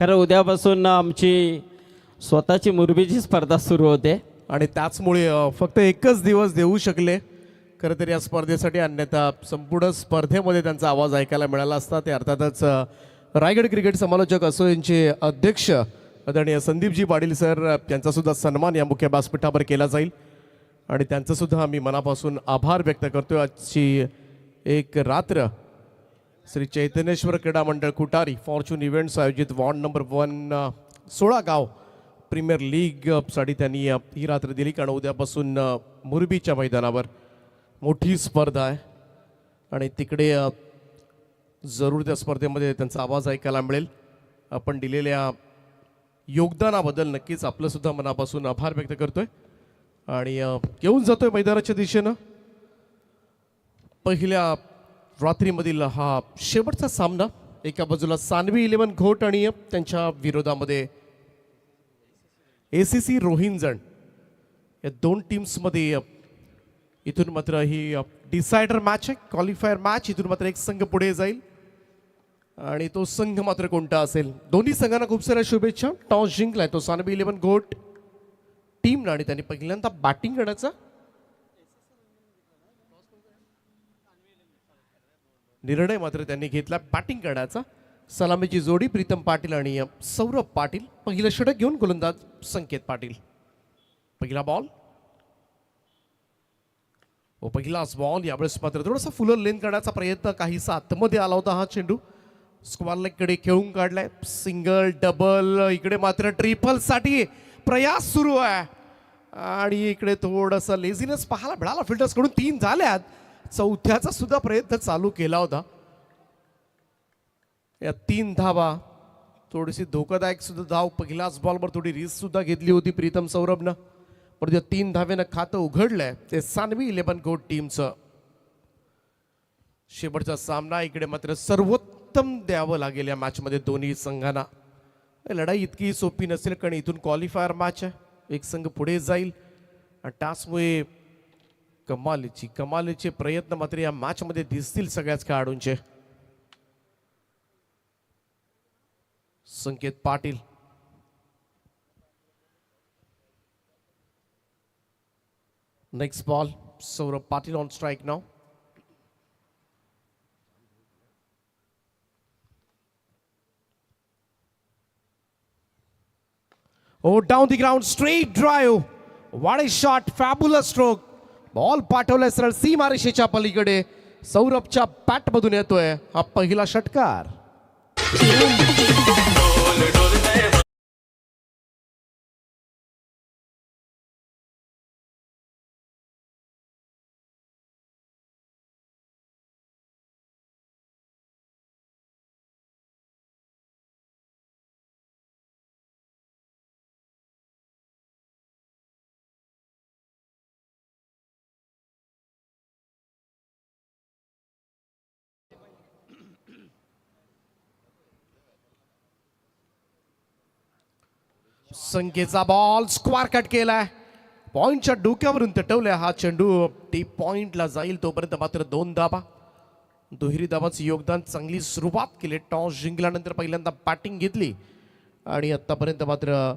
कारण उद्यापासून आमची स्वतःची मुरबीची स्पर्धा सुरू होते आणि त्याचमुळे फक्त एकच दिवस देऊ शकले. खरं तर या स्पर्धेसाठी अन्यथा संपूर्ण स्पर्धेमध्ये त्यांचा आवाज ऐकायला मिळाला असता. ते अर्थातच रायगड क्रिकेट समालोचक असोसिएशनचे अध्यक्ष आदरणीय संदीपजी पाटील सर यांचासुद्धा सन्मान या मुख्य व्यासपीठावर केला जाईल आणि त्यांचंसुद्धा आम्ही मनापासून आभार व्यक्त करतो. आजची एक रात्र श्री चैतन्येश्वर क्रीडा मंडळ कुटारी फॉर्च्यून इव्हेंट्स आयोजित वॉर्ड नंबर 1 16 प्रीमियर लीगसाठी त्यांनी ही रात्र दिली. कारण उद्यापासून मुरबीच्या मैदानावर मोठी स्पर्धा आहे आणि तिकडे जरूर त्या स्पर्धेमध्ये त्यांचा आवाज ऐकायला मिळेल. आपण दिलेल्या योगदानाबद्दल नक्कीच आपलंसुद्धा मनापासून आभार व्यक्त करतोय आणि येऊन जातोय मैदानाच्या दिशेनं. पहिल्या रात्रीमधील हा शेवटचा सामना. एका बाजूला सानवी 11 घोट आणि त्यांच्या विरोधामध्ये ACC रोहिंजण या दोन टीम्समध्ये इथून मात्र ही डिसायडर मॅच आहे, क्वालिफायर मॅच. इथून मात्र एक संघ पुढे जाईल आणि तो संघ मात्र कोणता असेल. दोन्ही संघांना खूप साऱ्या शुभेच्छा. टॉस जिंकलाय तो सानवी 11 घोट टीमनं आणि त्यांनी पहिल्यांदा बॅटिंग करण्याचा निर्णय मात्र त्यांनी घेतला, बॅटिंग करण्याचा. सलामीची जोडी प्रीतम पाटील आणि सौरभ पाटील. पहिलं षटक घेऊन गोलंदाज संकेत पाटील. पहिला बॉल व पहिलाच बॉल. यावेळेस मात्र थोडासा फुलर लेन करण्याचा प्रयत्न, काहीसा आतमध्ये आला होता हा चेंडू. स्क्वेअर लेगकडे खेळून काढलाय. सिंगल डबल, इकडे मात्र ट्रिपल साठी प्रयास सुरू आहे आणि इकडे थोडंसं लेझीनेस पाहायला मिळाला फिल्डर्स कडून. 3 झाल्यात. चौथ्याचा सुद्धा प्रयत्न चालू केला होता. या 3 धावा, थोडीशी धोकादायक सुद्धा धाव. पहिल्याच बॉलवर थोडी रिस्क सुद्धा घेतली होती प्रीतम सौरभनं, पण त्या 3 धावेनं खातं उघडलंय ते सानवी 11 घोट टीमचं. शेवटचा सामना. इकडे मात्र सर्वोत्तम द्यावं लागेल या मॅचमध्ये दोन्ही संघांना. लढाई इतकी सोपी नसेल कारण इथून क्वालिफायर मॅच आहे. एक संघ पुढे जाईल आणि त्याचमुळे कमालीचे प्रयत्न मात्र या मॅच मध्ये दिसतील सगळ्याच खेळाडूंचे. Sanket Patil next ball. Saurabh Patil on strike now. Oh, down the ground, straight drive. What a shot, fabulous stroke. Ball पाठवलाय सरळ सीमारेषेच्या पलीकडे. सौरभच्या बॅट मधून येतोय हा पहिला षटकार. संख्येचा बॉल स्क्वेअर कट केलाय. पॉइंटच्या डोक्यावरून तटवलाय हा चेंडू. टी पॉइंटला जाईल तोपर्यंत मात्र 2 धावा. दुहेरी धावांचं योगदान. चांगली सुरुवात केली. टॉस जिंकल्यानंतर पहिल्यांदा बॅटिंग घेतली आणि आतापर्यंत मात्र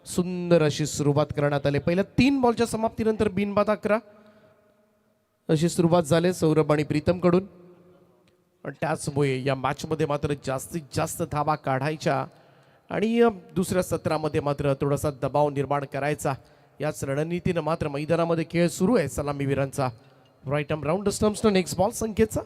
सुंदर अशी सुरुवात करण्यात आली. पहिल्या 3 बॉलच्या समाप्तीनंतर बिनबाद 11 अशी सुरुवात झाली सौरभ आणि प्रीतम कडून. त्याचमुळे या मॅच मध्ये मात्र जास्तीत जास्त धावा काढायच्या आणि दुसऱ्या सत्रामध्ये मात्र थोडासा दबाव निर्माण करायचा. याच रणनीतीनं मात्र मैदानामध्ये खेळ सुरू आहे सलामीवीरांचा. राईट आर्म राऊंड स्टंप्सनं नेक्स्ट बॉल संकेतचा.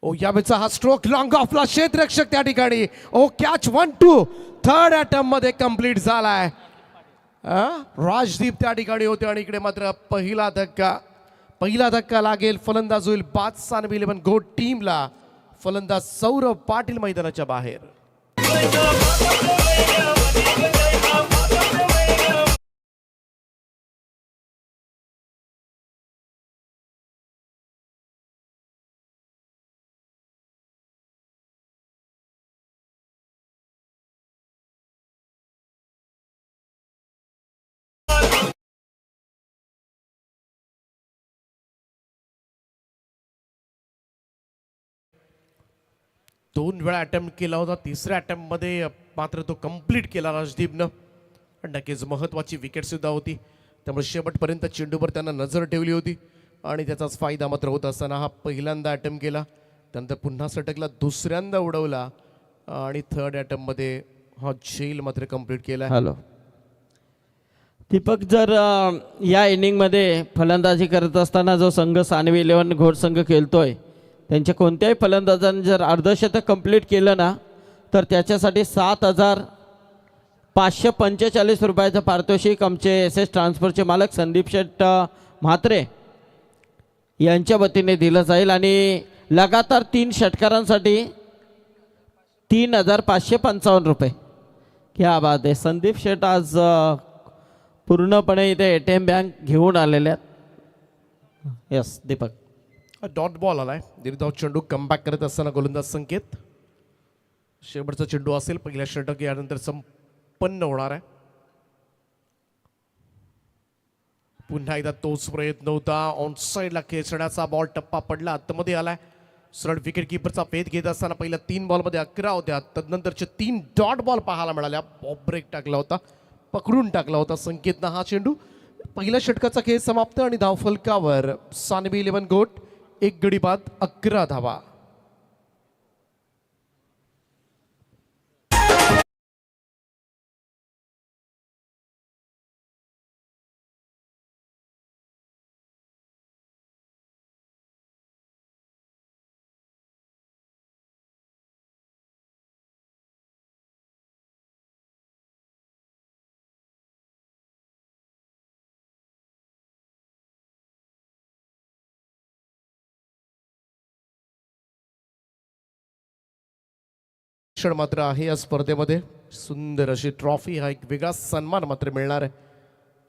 ओ यावेळेचा हा स्ट्रोक लॉंग ऑफला क्षेत्ररक्षक त्या ठिकाणी. ओ कॅच 1-2 थर्ड अटेम्प्ट मध्ये कंप्लीट झालाय. राजदीप त्या ठिकाणी होते आणि इकडे मात्र पहिला धक्का लागेल. फलंदाज होईल बाद सानवी 11 घोट टीमला. फलंदाज सौरभ पाटील मैदानाच्या बाहेर. 2 वेळा अटेम्प्ट केला होता. तिसऱ्या अटेम्प्टमध्ये मात्र तो कंप्लीट केला राजदीपनं. नक्कीच महत्त्वाची विकेट सुद्धा होती, त्यामुळे शेवटपर्यंत चेंडूवर त्यांना नजर ठेवली होती आणि त्याचाच फायदा मात्र होत असताना हा पहिल्यांदा अटेम्प्ट केला, त्यानंतर पुन्हा सटकला, दुसऱ्यांदा उडवला आणि थर्ड अटेम्प्टमध्ये हा झेल मात्र कंप्लीट केला. हॅलो दीपक, जर या इनिंगमध्ये फलंदाजी करत असताना जो संघ सानवी 11 घोड संघ खेळतोय त्यांच्या कोणत्याही फलंदाजाने जर अर्धशतक कंप्लीट केलं ना तर त्याच्यासाठी 7,545 रुपयाचं पारितोषिक आमचे SS ट्रान्सफरचे मालक संदीप शेठ म्हात्रे यांच्या वतीने दिलं जाईल आणि लगातार 3 षटकारांसाठी 3,555 रुपये. क्या बात आहे. संदीप शेठ आज पूर्णपणे इथे ATM बँक घेऊन आलेले आहेत. यस दीपक. डॉट बॉल आलाय. निर्धाव चेंडू कमबॅक करत असताना गोलंदाज संकेत. शेवटचा चेंडू असेल, पहिल्या षटक यानंतर संपन्न होणार आहे. पुन्हा एकदा तोच प्रयत्न होता. ऑन साईडला खेचण्याचा बॉल टप्पा पडला, आतमध्ये आलाय. सरळ विकेट किपरचा वेध घेत असताना पहिल्या 3 बॉलमध्ये 11 होत्या, तदनंतरचे 3 डॉट बॉल पाहायला मिळाल्या. बॉब ब्रेक टाकला होता, पकडून टाकला होता संकेतनं हा चेंडू. पहिल्या षटकाचा खेळ समाप्त आणि धावफलकावर सानवी 11 घोट 1 गडी बाद 11 धावा. क्षण मात्र आहे या स्पर्धेमध्ये. सुंदर अशी ट्रॉफी, हा एक वेगळा सन्मान मात्र मिळणार आहे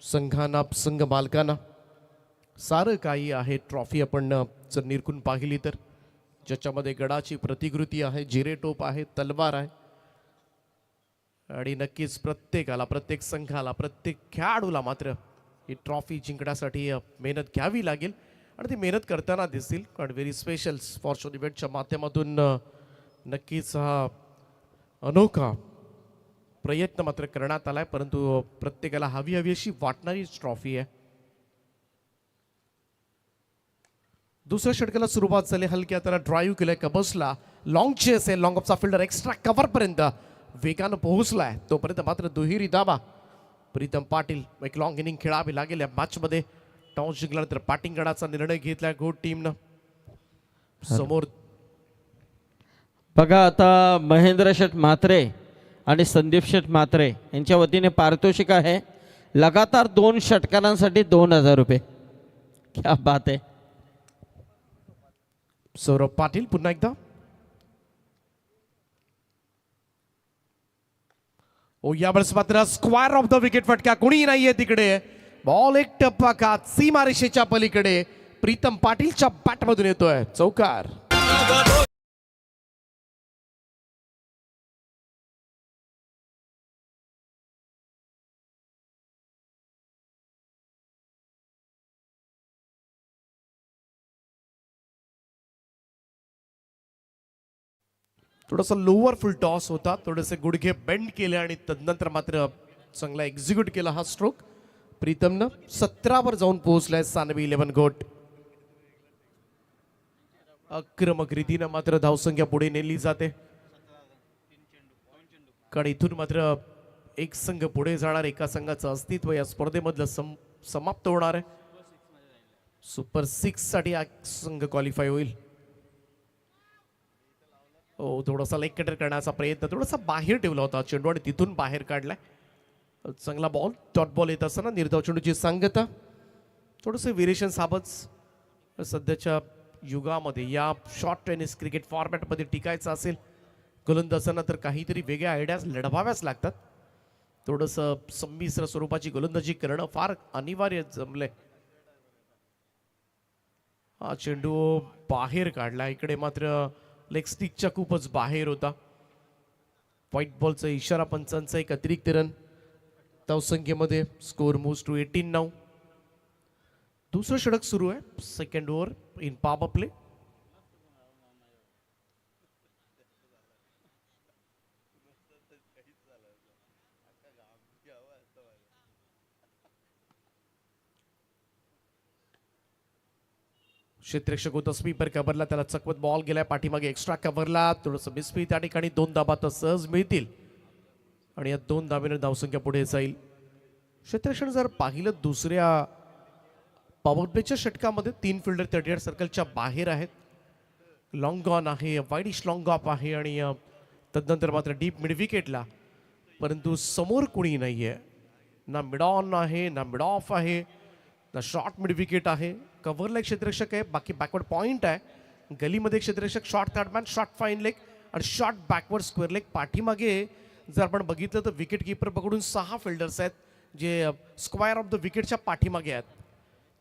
संघांना, संघ मालकांना. सारं काही आहे ट्रॉफी आपण जर निरखून पाहिली तर, ज्याच्यामध्ये गडाची प्रतिकृती आहे, जिरे टोप आहे, तलवार आहे आणि नक्कीच प्रत्येकाला, प्रत्येक संघाला, प्रत्येक खेळाडूला मात्र ही ट्रॉफी जिंकण्यासाठी मेहनत घ्यावी लागेल आणि ती मेहनत करताना दिसतील. कारण व्हेरी स्पेशल फॉर्च्यून इव्हेंटच्या माध्यमातून नक्कीच हा अनोखा प्रयत्न मात्र करण्यात आलाय, परंतु प्रत्येकाला हवी अशी वाटणारी ट्रॉफी आहे. दुसऱ्या षटकाला सुरुवात झाली. हलक्या त्याला ड्राईव्ह केलाय कबसला. लॉंग चेस आहे, लॉंग ऑफचा फिल्डर एक्स्ट्रा कव्हर पर्यंत वेगानं पोहोचलाय. तोपर्यंत मात्र दुहेरी दाबा. प्रीतम पाटील, एक लॉंग इनिंग खेळावी लागेल या मॅचमध्ये. टॉस जिंकल्यानंतर बॅटिंग करण्याचा निर्णय घेतलाय घोट टीमनं. समोर बघा आता महेंद्र शेठ म्हात्रे आणि संदीप शेठ म्हात्रे यांच्या वतीने पारितोषिक आहे लगातार 2 षटकारांसाठी 2,000 रुपये. क्या बात आहे. सौरभ पाटील पुन्हा एकदा. ओ यावेळेस मात्र स्क्वायर ऑफ द विकेट फटका, कोणी नाहीये तिकडे. बॉल एक टप्पा खात सीमारेषेच्या पलीकडे प्रीतम पाटीलच्या बॅटमधून येतोय चौकार. थोडासा लोअर फुल टॉस होता, थोडेसे गुडघे बेंड केले आणि तदनंतर मात्र चांगला एक्झिक्यूट केला हा स्ट्रोक. प्रीतमनं 17 वर जाऊन पोहोचलाय सानवी 11 घोट. आक्रमक रीतीनं मात्र धावसंख्या पुढे नेली जाते, कारण इथून मात्र एक संघ पुढे जाणार, एका संघाचं अस्तित्व या स्पर्धेमधलं समाप्त होणार आहे. सुपर 6 साठी हा संघ क्वालिफाय होईल. हो, थोडासा लेग कटर करण्याचा प्रयत्न, थोडासा बाहेर ठेवला होता चेंडू आणि तिथून बाहेर काढलाय. चांगला बॉल, डॉट बॉल येत असताना निर्धाव चेंडूची सांगता. थोडंसं व्हेरिएशन साबच सध्याच्या युगामध्ये या शॉर्ट टेनिस क्रिकेट फॉर्मॅटमध्ये टिकायचं असेल गोलंदाजांना तर काहीतरी वेगळ्या आयडियाज लढवाव्याच लागतात. थोडंसं संमिश्र स्वरूपाची गोलंदाजी करणं फार अनिवार्य जमलंय. हा चेंडू बाहेर काढला, इकडे मात्र लेग स्टिकच्या खूपच बाहेर होता. व्हाईट बॉलचा इशारा, पंचांचा एक अतिरिक्त रन. धावसंख्येमध्ये स्कोर मूव्स टू 18 नाऊ. दुसरं षटक सुरू आहे, second over in power play. क्षेत्ररक्षक होता स्वीपर कव्हरला, त्याला चकवत बॉल गेलाय पाठीमागे एक्स्ट्रा कव्हरला, थोडंसं मिसफी त्या ठिकाणी 2 धाबा तर सहज मिळतील आणि या 2 धाब्याने धावसंख्या पुढे जाईल. क्षेत्ररक्षण जर पाहिलं दुसऱ्या पॉवर प्लेच्या षटकामध्ये 3 फिल्डर 38 सर्कलच्या बाहेर आहेत. लॉंग ऑन आहे, वाईडिश लॉंग ऑफ आहे आणि तदनंतर मात्र डीप मिड विकेटला, परंतु समोर कुणी नाहीये. ना मिड ऑन आहे, ना मिड ऑफ आहे, ना शॉर्ट मिड विकेट आहे. कव्हरला एक क्षेत्ररक्षक आहे, बाकी बॅकवर्ड पॉइंट आहे. गलीमध्ये क्षेत्ररक्षक, short third man, short fine leg आणि शॉर्ट बॅकवर्ड स्क्वेअर लेग. पाठीमागे जर आपण बघितलं तर विकेट किपर पकडून 6 फिल्डर्स आहेत जे स्क्वायर ऑफ द विकेटच्या पाठीमागे आहेत.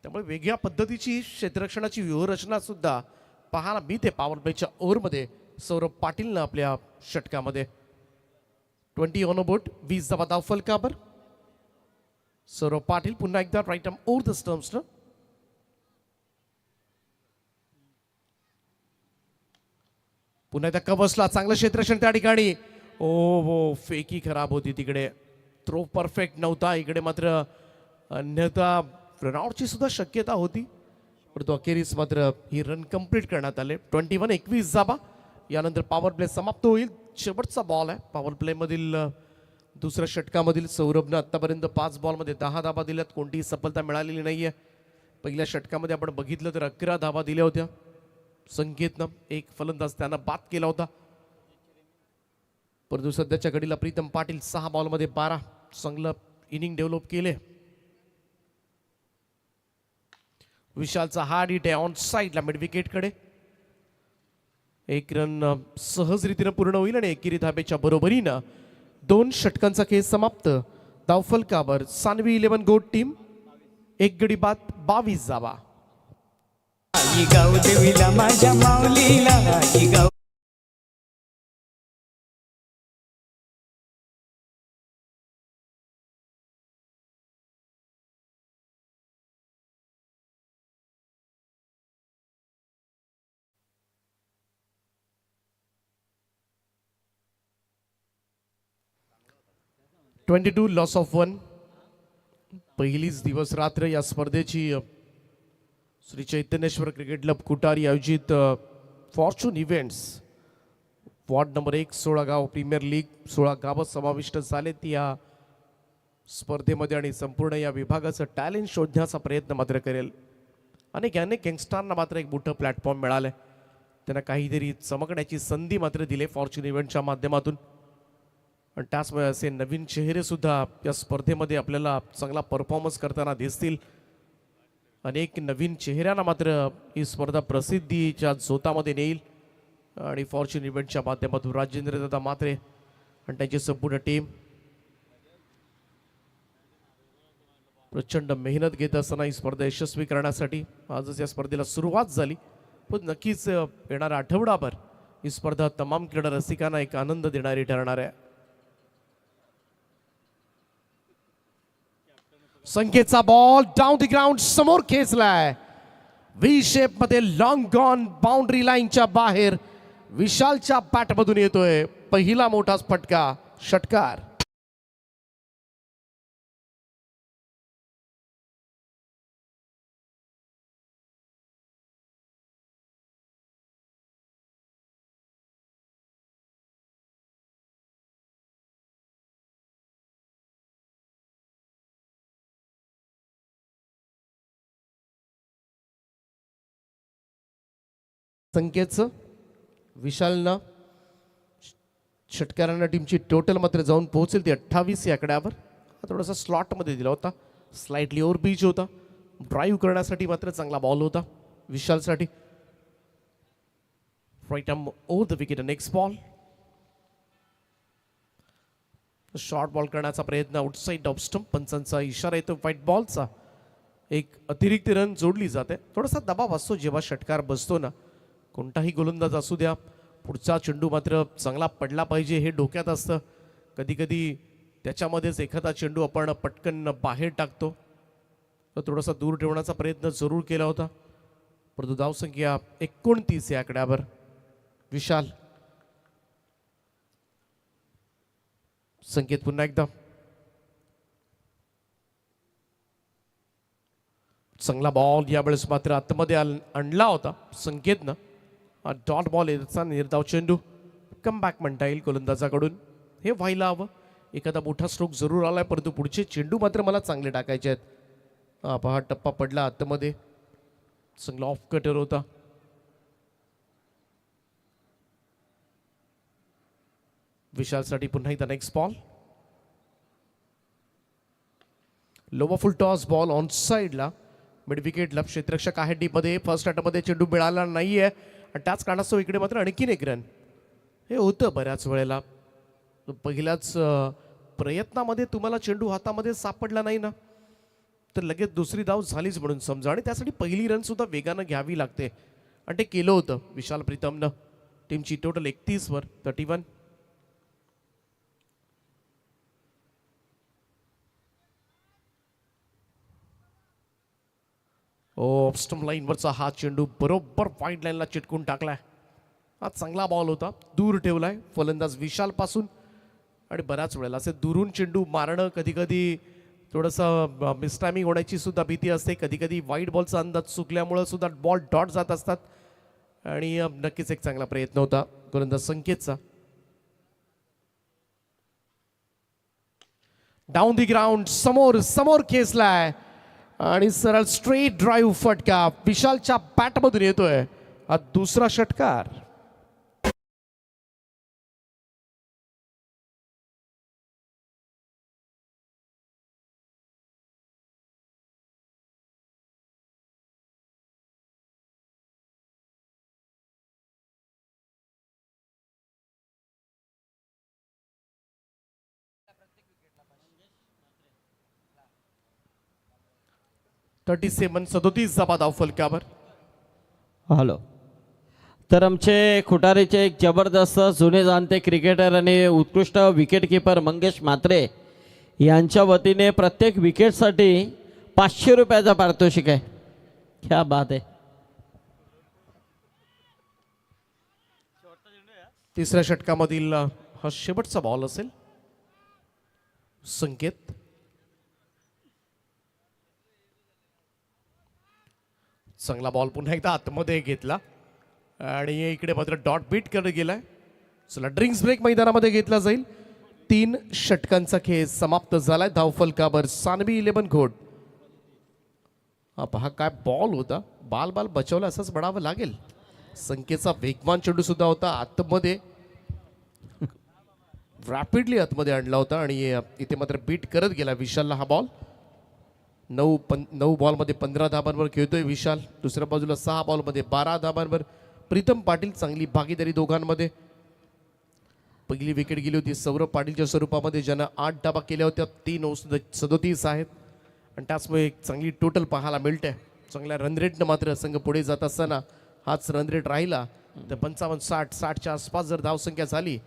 त्यामुळे वेगळ्या पद्धतीची क्षेत्ररक्षणाची व्यूहरचना सुद्धा पाहायला मिळते पॉवर प्लेच्या ओव्हरमध्ये सौरभ पाटीलनं आपल्या षटकामध्ये. 20 ऑन बोट, 20 धावा धाव फलकावर. सौरभ पाटील पुन्हा एकदा राईट आर्म ओव्हर द स्टम्प्सनं. पुन्हा एकदा कव्हर्सला चांगलं क्षेत्ररक्षण त्या ठिकाणी. ओ फेकी खराब होती तिकडे, थ्रो परफेक्ट नव्हता. इकडे मात्र अन्यथा रनआउटची सुद्धा शक्यता होती, परंतु अखेरीस मात्र ही रन कंप्लीट करण्यात आले. 21-21 धावा. यानंतर पॉवर प्ले समाप्त होईल. शेवटचा बॉल आहे पॉवर प्ले मधील दुसऱ्या षटकामधील. सौरभनं आतापर्यंत 5 बॉलमध्ये 10 धावा दिल्यात, कोणतीही सफलता मिळालेली नाहीये. पहिल्या षटकामध्ये आपण बघितलं तर 11 धावा दिल्या होत्या संकेतनं, एक फलंदाज त्यांना बाद केला होता. परंतु सध्याच्या घडीला प्रीतम पाटील 6 बॉलमध्ये 12 चांगलं इनिंग डेव्हलप केले. विशालचा हार्ड हिट आहे ऑन साईडला मिड विकेटकडे. 1 रन सहज रीतीनं पूर्ण होईल आणि एकेरी धाब्याच्या बरोबरीनं 2 षटकांचा खेळ समाप्त. धावफलकावर सानवी 11 गोट टीम, 1 गडी बाद 22 धावा. गाव देवीला माझ्या माऊलीला गाव. $22 लॉस ऑफ 1. पहिलीच दिवस रात्र या स्पर्धेची श्री चैतन्येश्वर क्रिकेट क्लब कुटारी आयोजित फॉर्च्यून इव्हेंट्स वॉर्ड नंबर 1 16 गाव प्रीमियर लीग 16 गावं समाविष्ट झालेत या स्पर्धेमध्ये आणि संपूर्ण या विभागाचं टॅलेंट शोधण्याचा प्रयत्न मात्र करेल. अनेक यंगस्टारना मात्र एक मोठं प्लॅटफॉर्म मिळालंय, त्यांना काहीतरी चमकण्याची संधी मात्र दिली फॉर्च्यून इव्हेंटच्या माध्यमातून. आणि त्याचमुळे असे नवीन चेहरे सुद्धा या स्पर्धेमध्ये आपल्याला चांगला परफॉर्मन्स करताना दिसतील. अनेक नवीन चेहऱ्यांना मात्र ही स्पर्धा प्रसिद्धीच्या झोतामध्ये नेईल आणि फॉर्च्यून इव्हेंटच्या माध्यमातून राजेंद्र दादा मात्रे आणि त्यांची संपूर्ण टीम प्रचंड मेहनत घेत असताना ही स्पर्धा यशस्वी करण्यासाठी आजच या स्पर्धेला सुरुवात झाली. पण नक्कीच येणारा आठवडाभर ही स्पर्धा तमाम क्रीडा रसिकांना एक आनंद देणारी ठरणार आहे. संकेतचा बॉल डाऊन द ग्राउंड समोर खेचलाय. व्ही शेप मध्ये लॉंग गॉन बाउंड्री लाईनच्या बाहेर विशालच्या बॅटमधून येतोय पहिला मोठा फटका, षटकार. संकेतचं विशालनं षटकारांना टीमची टोटल मात्र जाऊन पोहोचेल ती 28 या आकड्यावर. थोडासा स्लॉटमध्ये दिला होता, स्लाइटली ओव्हर पिच होता, ड्राईव्ह करण्यासाठी मात्र चांगला बॉल होता विशालसाठी. Right arm over the wicket. Next ball short ball करण्याचा प्रयत्न आउटसाइड ऑफ स्टंप. पंचांचा इशारा येतो व्हाईट बॉलचा. एक अतिरिक्त रन जोडली जाते. थोडासा दबाव असतो जेव्हा षटकार बसतो ना, कोणताही गोलंदाज असू द्या, पुढचा चेंडू मात्र चांगला पडला पाहिजे हे डोक्यात असतं. कधी कधी त्याच्यामध्येच एखादा चेंडू आपण पटकन बाहेर टाकतो. तर थोडासा दूर ठेवण्याचा प्रयत्न जरूर केला होता, परंतु धावसंख्या 29 या आकड्यावर. विशाल संकेत पुन्हा एकदा चांगला बॉल यावेळेस मात्र आतमध्ये आणला होता संकेतनं. डॉट बॉल याचा निर्धाव चेंडू कम बॅक म्हणता येईल गोलंदाजाकडून. हे व्हायला हवं. एखादा मोठा स्ट्रोक जरूर आलाय परंतु पुढचे चेंडू मात्र मला चांगले टाकायचे आहेत. पहा टप्पा पडला आतमध्ये. चांगला ऑफ कटर होता. विशालसाठी पुन्हा एकदा नेक्स्ट बॉल. लोवा फुल टॉस बॉल ऑन साईडला मिड विकेटला. क्षेत्ररक्षक आहे डीपमध्ये. फर्स्ट अटॅकमध्ये चेंडू मिळाला नाहीये आणि त्याच कारणास्तव इकडे मात्र आणखीन एक रन. हे होतं बऱ्याच वेळेला. पहिल्याच प्रयत्नामध्ये तुम्हाला चेंडू हातामध्ये सापडला नाही ना तर लगेच दुसरी धाव झालीच म्हणून समजा आणि त्यासाठी पहिली रन सुद्धा वेगानं घ्यावी लागते आणि ते केलं होतं विशाल प्रीतमनं. टीमची टोटल 31 वर 31. ऑफ स्टंप लाईनवरचा हा चेंडू बरोबर वाईड लाईनला चिटकून टाकलाय. हा चांगला बॉल होता. दूर ठेवलाय फलंदाज विशाल पासून आणि बऱ्याच वेळेला असे दुरून चेंडू मारणं कधी कधी थोडंसं मिसटायमिंग होण्याची सुद्धा भीती असते. कधी कधी वाईड बॉलचा अंदाज चुकल्यामुळं सुद्धा बॉल डॉट जात असतात आणि नक्कीच एक चांगला प्रयत्न होता गोलंदाज संकेतचा. डाऊन दी ग्राउंड समोर समोर खेचलाय आणि सरळ स्ट्रेट ड्राईव्ह फटका विशालच्या बॅटमधून येतोय. हा दुसरा षटकार. थर्टी 37 जबा धाव फलकावर. हॅलो. तर आमचे खुटारीचे एक जबरदस्त जुने जाणते क्रिकेटर आणि उत्कृष्ट विकेटकीपर मंगेश म्हात्रे यांच्या वतीने प्रत्येक विकेटसाठी 500 रुपयाचा पारितोषिक आहे. क्या बात आहे. तिसऱ्या षटकामधील हा शेवटचा बॉल असेल. संकेत चांगला बॉल पुन्हा एकदा आतमध्ये घेतला आणि इकडे मात्र डॉट बीट करत गेलाय. चला ड्रिंक्स ब्रेक मैदानामध्ये घेतला जाईल. 3 षटकांचा खेळ समाप्त झालाय. धावफलकावर सानवी 11 घोड. हा पहा काय बॉल होता. बाल बचावला असंच म्हणावं लागेल. संकेतचा वेगवान चेंडू सुद्धा होता. आतमध्ये रॅपिडली आतमध्ये आणला होता आणि इथे मात्र बीट करत गेला विशालला हा बॉल. 9 बॉलमध्ये 15 धाबांवर खेळतोय विशाल. दुसऱ्या बाजूला 6 बॉलमध्ये 12 धाबांवर प्रीतम पाटील. चांगली भागीदारी दोघांमध्ये. पहिली विकेट गेली होती सौरभ पाटीलच्या स्वरूपामध्ये ज्यानं 8 धाबा केल्या होत्या. 3 37 आहेत आणि त्याचमुळे एक चांगली टोटल पाहायला मिळते. चांगल्या रनरेटनं मात्र संघ पुढे जात असताना हाच रनरेट राहिला तर 55-60च्या आसपास जर धावसंख्या झाली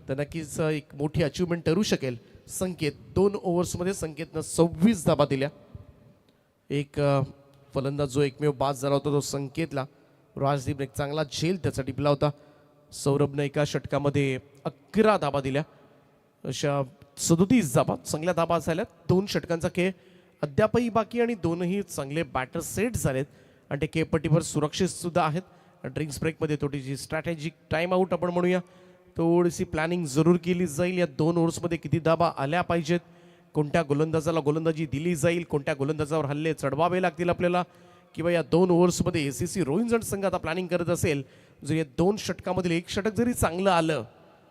तर नक्कीच एक मोठी अचिव्हमेंट ठरू शकेल. संकेत 2 ओव्हर्समध्ये संकेतनं 26 धाबा दिल्या. एक फलंदाज जो एकमेव बाद झाला होता तो संकेतला. राजदीपने एक चांगला झेल त्याचा टिपला होता. सौरभने एका षटकामध्ये 11 धाबा दिल्या. अशा 37 धाबा चांगल्या धाबा झाल्यात. 2 षटकांचा खेळ अद्यापही बाकी आणि दोनही चांगले बॅटर सेट झालेत आणि ते केपट्टीवर सुरक्षित सुद्धा आहेत. ड्रिंक्स ब्रेकमध्ये थोडीशी स्ट्रॅटेजिक टाइम आऊट आपण म्हणूया. थोडीशी प्लॅनिंग जरूर केली जाईल. या 2 ओव्हर्समध्ये किती धाबा आल्या पाहिजेत, कोणत्या गोलंदाजाला गोलंदाजी दिली जाईल, कोणत्या गोलंदाजावर हल्ले चढवावे लागतील आपल्याला, किंवा या 2 ओव्हर्समध्ये ACC रोहिंग जण संघ आता प्लॅनिंग करत असेल जर या 2 षटकामधील एक षटक जरी चांगलं आलं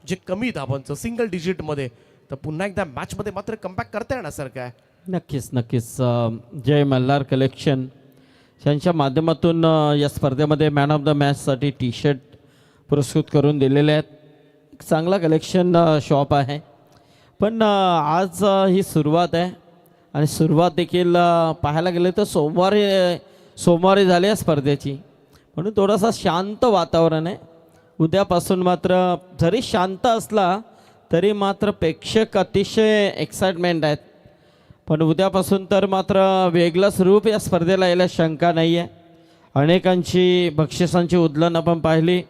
जे कमी धाबांचं सिंगल डिजिटमध्ये तर पुन्हा एकदा मॅचमध्ये मात्र कमबॅक करता येण्यासारखं आहे. नक्कीच जय मल्हार कलेक्शन यांच्या माध्यमातून या स्पर्धेमध्ये मॅन ऑफ द मॅचसाठी टी-शर्ट पुरस्कृत करून दिलेले आहेत. चांगला कलेक्शन शॉप आहे. पण आज ही सुरुवात आहे आणि सुरुवात देखील पाहायला गेलं तर सोमवारी झाली आहे स्पर्धेची, म्हणून थोडासा शांत वातावरण आहे. उद्यापासून मात्र जरी शांत असला तरी मात्र प्रेक्षक अतिशय एक्साइटमेंट आहेत. पण उद्यापासून तर मात्र वेगळंच रूप या स्पर्धेला यायला शंका नाही आहे. अनेकांची बक्षिसांची उधळण आपण पाहिली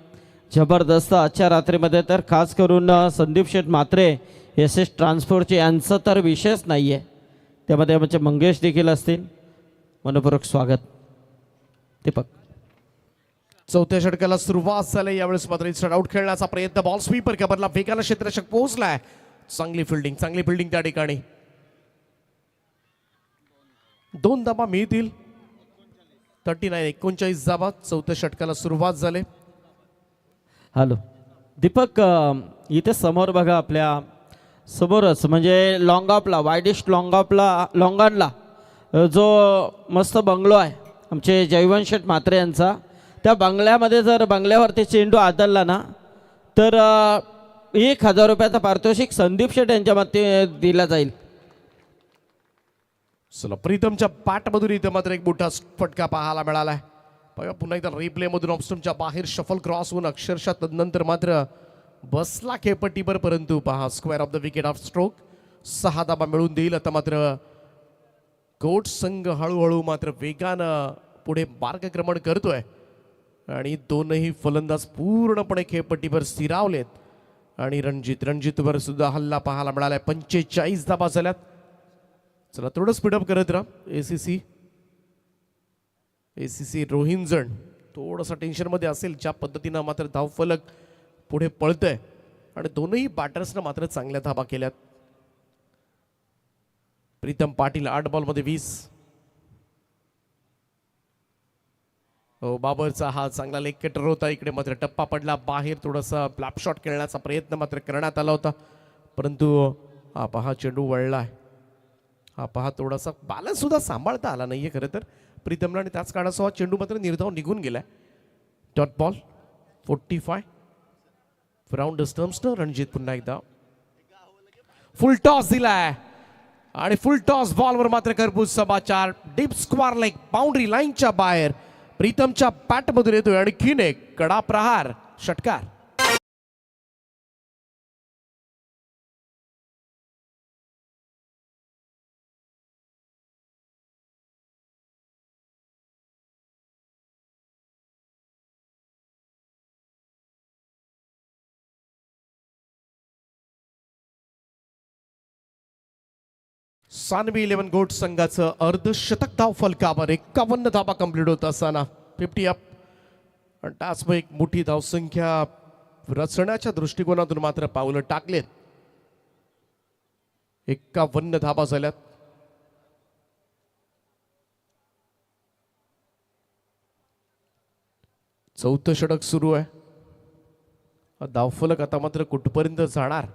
जबरदस्त आजच्या रात्रीमध्ये. तर खास करून संदीप शेठ म्हात्रे SS ट्रान्सपोर्टचे यांचं तर विषयच नाही आहे. त्यामध्ये आमचे मंगेश देखील असतील. मनपूर्वक स्वागत. दीपक. चौथ्या षटकाला सुरुवात झाली. यावेळेस मात्र स्टार्ट आउट खेळण्याचा प्रयत्न. बॉल स्वीपर कव्हरला वेगाला क्षेत्ररक्षक पोहोचलाय. चांगली फिल्डिंग त्या ठिकाणी. 2 धाबा मिळतील. 39 धाबा चौथ्या षटकाला सुरुवात झाली. हॅलो दीपक, इथे समोर बघा, आपल्या समोरच म्हणजे लॉंग ऑफला, वाईडेस्ट लॉंगॉनला जो मस्त बंगलो आहे आमचे जयवंत शेठ म्हात्रे यांचा, त्या बंगल्यामध्ये जर बंगल्यावरती चेंडू आदळला ना तर 1,000 रुपयाचा पारितोषिक संदीप शेठ यांच्या मते दिला जाईल. चला, प्रीतमच्या बॅटमधून इथं मात्र एक मोठा फटका पाहायला मिळालाय. बघा पुन्हा एकदा रिप्ले मधून ऑफस्टमच्या बाहेर शफल क्रॉस होऊन अक्षरशः तदनंतर मात्र बसला खेळपट्टीवर, परंतु पहा square of the wicket of stroke. 6 धाबा मिळून देईल. आता मात्र कोट संघ हळूहळू मात्र वेगानं पुढे मार्गक्रमण करतोय आणि दोनही फलंदाज पूर्णपणे खेळपट्टीवर स्थिरावलेत. आणि रणजितवर सुद्धा हल्ला पाहायला मिळालाय. 45 धाबा झाल्यात. चला, थोडं स्पीडअप करत राहा. एसीसी रोहिंजण थोडंसं टेन्शनमध्ये असेल, ज्या पद्धतीनं मात्र धावफलक पुढे पळतंय आणि दोनही बॅटर्सनं मात्र चांगल्या धाबा केल्यात. प्रीतम पाटील 8 बॉलमध्ये 20. हो, बाबरचा हा चांगला लेग कटर होता. इकडे मात्र टप्पा पडला बाहेर. थोडासा फ्लॅप शॉट खेळण्याचा प्रयत्न मात्र करण्यात आला होता, परंतु हा पहा चेंडू वळलाय. हा पहा थोडासा बॅलन्स सुद्धा सांभाळता आला नाहीये खरं तर प्रीतमला, आणि त्याच काळासह हा चेंडू मात्र निर्धाव निघून गेलाय. डॉट बॉल 45 राऊंड स्टम्प्सनं. रणजित पुन्हा एकदा फुल टॉस दिलाय आणि फुल टॉस बॉलवर मात्र खरपूस समाचार. डीप स्क्वेअर लेग बाउंड्री लाईनच्या बाहेर प्रीतमच्या बॅटमधून येतोय आणखीन एक कडा प्रहार षटकार. सानवी 11 गोट संघाचं अर्धशतक धाव फलकावर 51 धाबा कंप्लीट होत असताना 50 अप. आणि त्याचमुळे एक मोठी धावसंख्या रचण्याच्या दृष्टिकोनातून मात्र पावलं टाकलेत. 51 धाबा झाल्यात. चौथं षटक सुरू आहे. धावफलक आता मात्र कुठपर्यंत जाणार?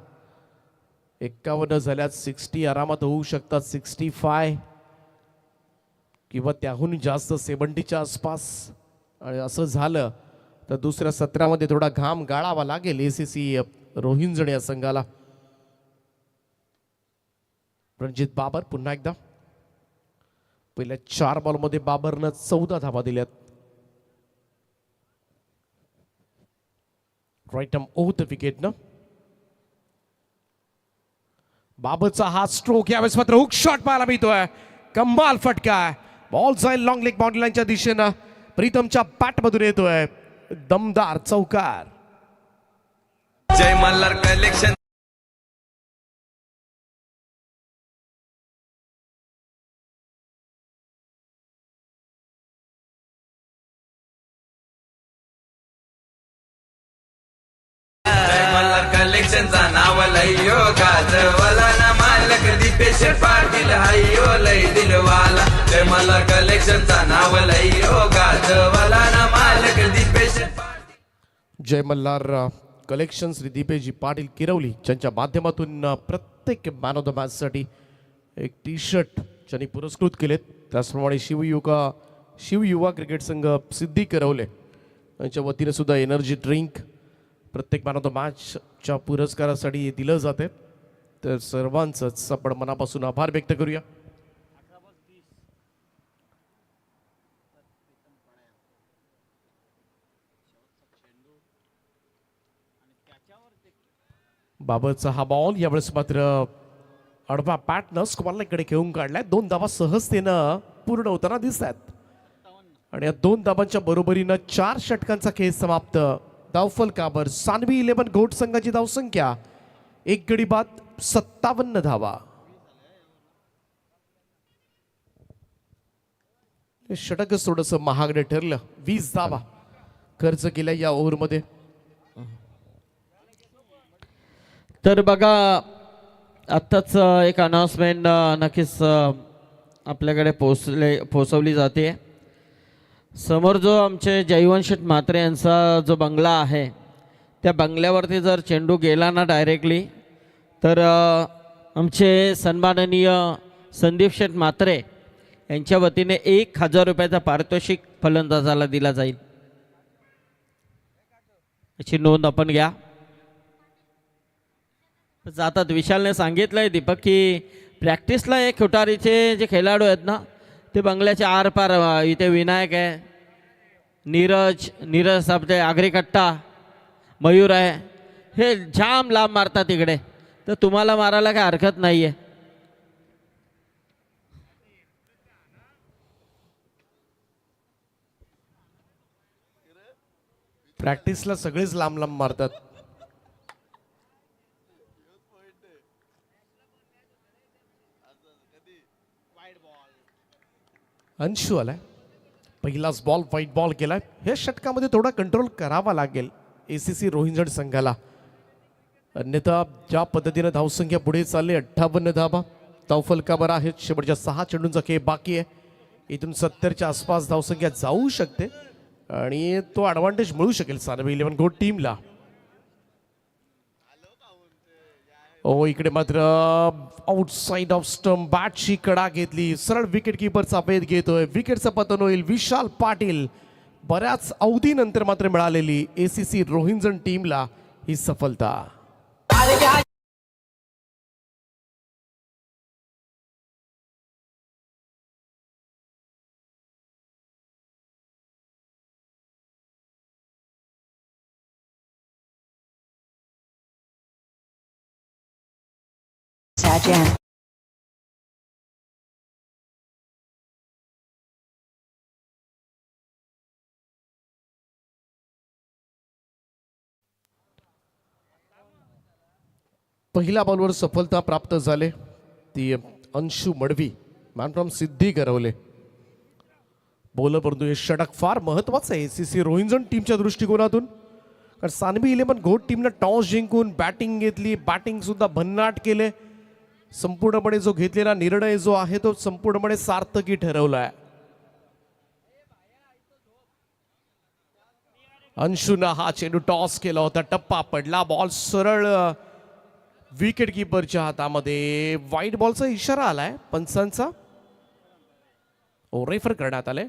51 झाल्यात. 60 आरामात होऊ शकतात. 65 किंवा त्याहून जास्त 70च्या आसपास. आणि असं झालं तर दुसऱ्या सत्रामध्ये थोडा घाम गाळावा लागेल एसीसी रोहिंजण या संघाला. रणजित बाबर पुन्हा एकदा. पहिल्या 4 बॉलमध्ये बाबरनं 14 धाबा दिल्यात. राईट आर्म ओव्हर द विकेटनं. बाबरचा हा स्ट्रोक यावेळेस मात्र हुक शॉट पाहायला मिळतोय. कमाल फटका आहे. बॉल जाईल लॉंग लेग बाउंड्री लाईनच्या दिशेनं. प्रीतमच्या बॅटमधून येतोय दमदार चौकार. जय मल्हार कलेक्शन. कलेक्शनचा नाव लयो गाजवाला ना मालक दीपेश पाटील हायो लय दिलवाला. जय मल्हार कलेक्शनचा नाव लयो गाजवाला ना मालक दीपेश पाटील. जय मल्हार कलेक्शन श्री दीपेशजी पाटील किरवली ज्यांच्या माध्यमातून प्रत्येक मॅन ऑफ द मॅच साठी एक टी शर्ट ज्यांनी पुरस्कृत केलेत. त्याचप्रमाणे शिवयुवा क्रिकेट संघ सिद्धी किरवले यांच्या वतीने सुद्धा एनर्जी ड्रिंक प्रत्येक मॅन ऑफ द मॅचच्या पुरस्कारासाठी दिलं जाते. तर सर्वांचंच आपण मनापासून आभार व्यक्त करूया. बाबरचा हा बॉल यावेळेस मात्र अडवा पॅटनं स्क्वॉरलाईकडे घेऊन काढलाय. 2 धावा सहजतेनं पूर्ण होताना दिसत आहेत. आणि या 2 धाबांच्या बरोबरीनं 4 षटकांचा खेळ समाप्त. धावफलकावर सानवी 11 घोट संघाची धावसंख्या 1 गडी बाद 57 धावा. हे षटकच थोडंसं महागडे ठरलं. 20 धावा खर्च केल्या या ओव्हरमध्ये. तर बघा आत्ताच एक अनाउन्समेंट नक्कीच आपल्याकडे पोहोचवली जाते. समोर जो आमचे जयवंश म्हात्रे यांचा जो बंगला आहे त्या बंगल्यावरती जर चेंडू गेला ना डायरेक्टली तर आमचे सन्माननीय संदीप शेठ म्हात्रे यांच्या वतीने 1000 रुपयाचा पारितोषिक फलंदाजाला दिला जाईल. याची नोंद आपण घ्या. जातात विशालने सांगितलंय दीपक की प्रॅक्टिसला एक खुटारीचे जे खेळाडू आहेत ना ते बंगल्याच्या आरपार इथे विनायक आहे, नीरज आपले आगरी कट्टा, मयूर आहे, हे जाम लांब मारतात इकडे, तर तुम्हाला मारायला काय हरकत नाही आहे. प्रॅक्टिसला सगळेच लांब लांब मारतात. अंशू आलाय. पहिलाच बॉल व्हाईट बॉल केलाय. हे षटकामध्ये थोडा कंट्रोल करावा लागेल ACC रोहिंजण संघाला. अन्यथा ज्या पद्धतीने धावसंख्या पुढे चालली 58 धावा धावफलकावर आहेत. शेवटच्या 6 चेंडूंचा खेळ बाकी आहे. इथून 70च्या आसपास धावसंख्या जाऊ शकते आणि तो ॲडव्हान्टेज मिळू शकेल सानवी 11 गोट टीमला. इकडे मात्र आउटसाइड ऑफ स्टंप बॅटची कडा घेतली. सरळ विकेट किपरचा वेध घेतोय. विकेटचं पतन होईल. विशाल पाटील. बऱ्याच अवधीनंतर मात्र मिळालेली ACC रोहिंजण टीमला ही सफलता. Sajan. पहिल्या बॉलवर सफलता प्राप्त झाले ती Anshu Madvi, man from Siddhi Garwale. Bowler परंतु हे षटक फार महत्वाचं आहे ACC रोहिंजण टीमच्या दृष्टिकोनातून. कारण सानवी 11 घोट टीमनं टॉस जिंकून बॅटिंग घेतली. बॅटिंग सुद्धा भन्नाट केले. संपूर्णपणे जो घेतलेला निर्णय जो आहे तो संपूर्णपणे सार्थकी ठरवलाय. अंशूनं हा चेंडू टॉस केला होता. टप्पा पडला. बॉल सरळ विकेट किपरच्या हातामध्ये. व्हाईट बॉलचा इशारा आलाय पंचांचा. रेफर करण्यात आले.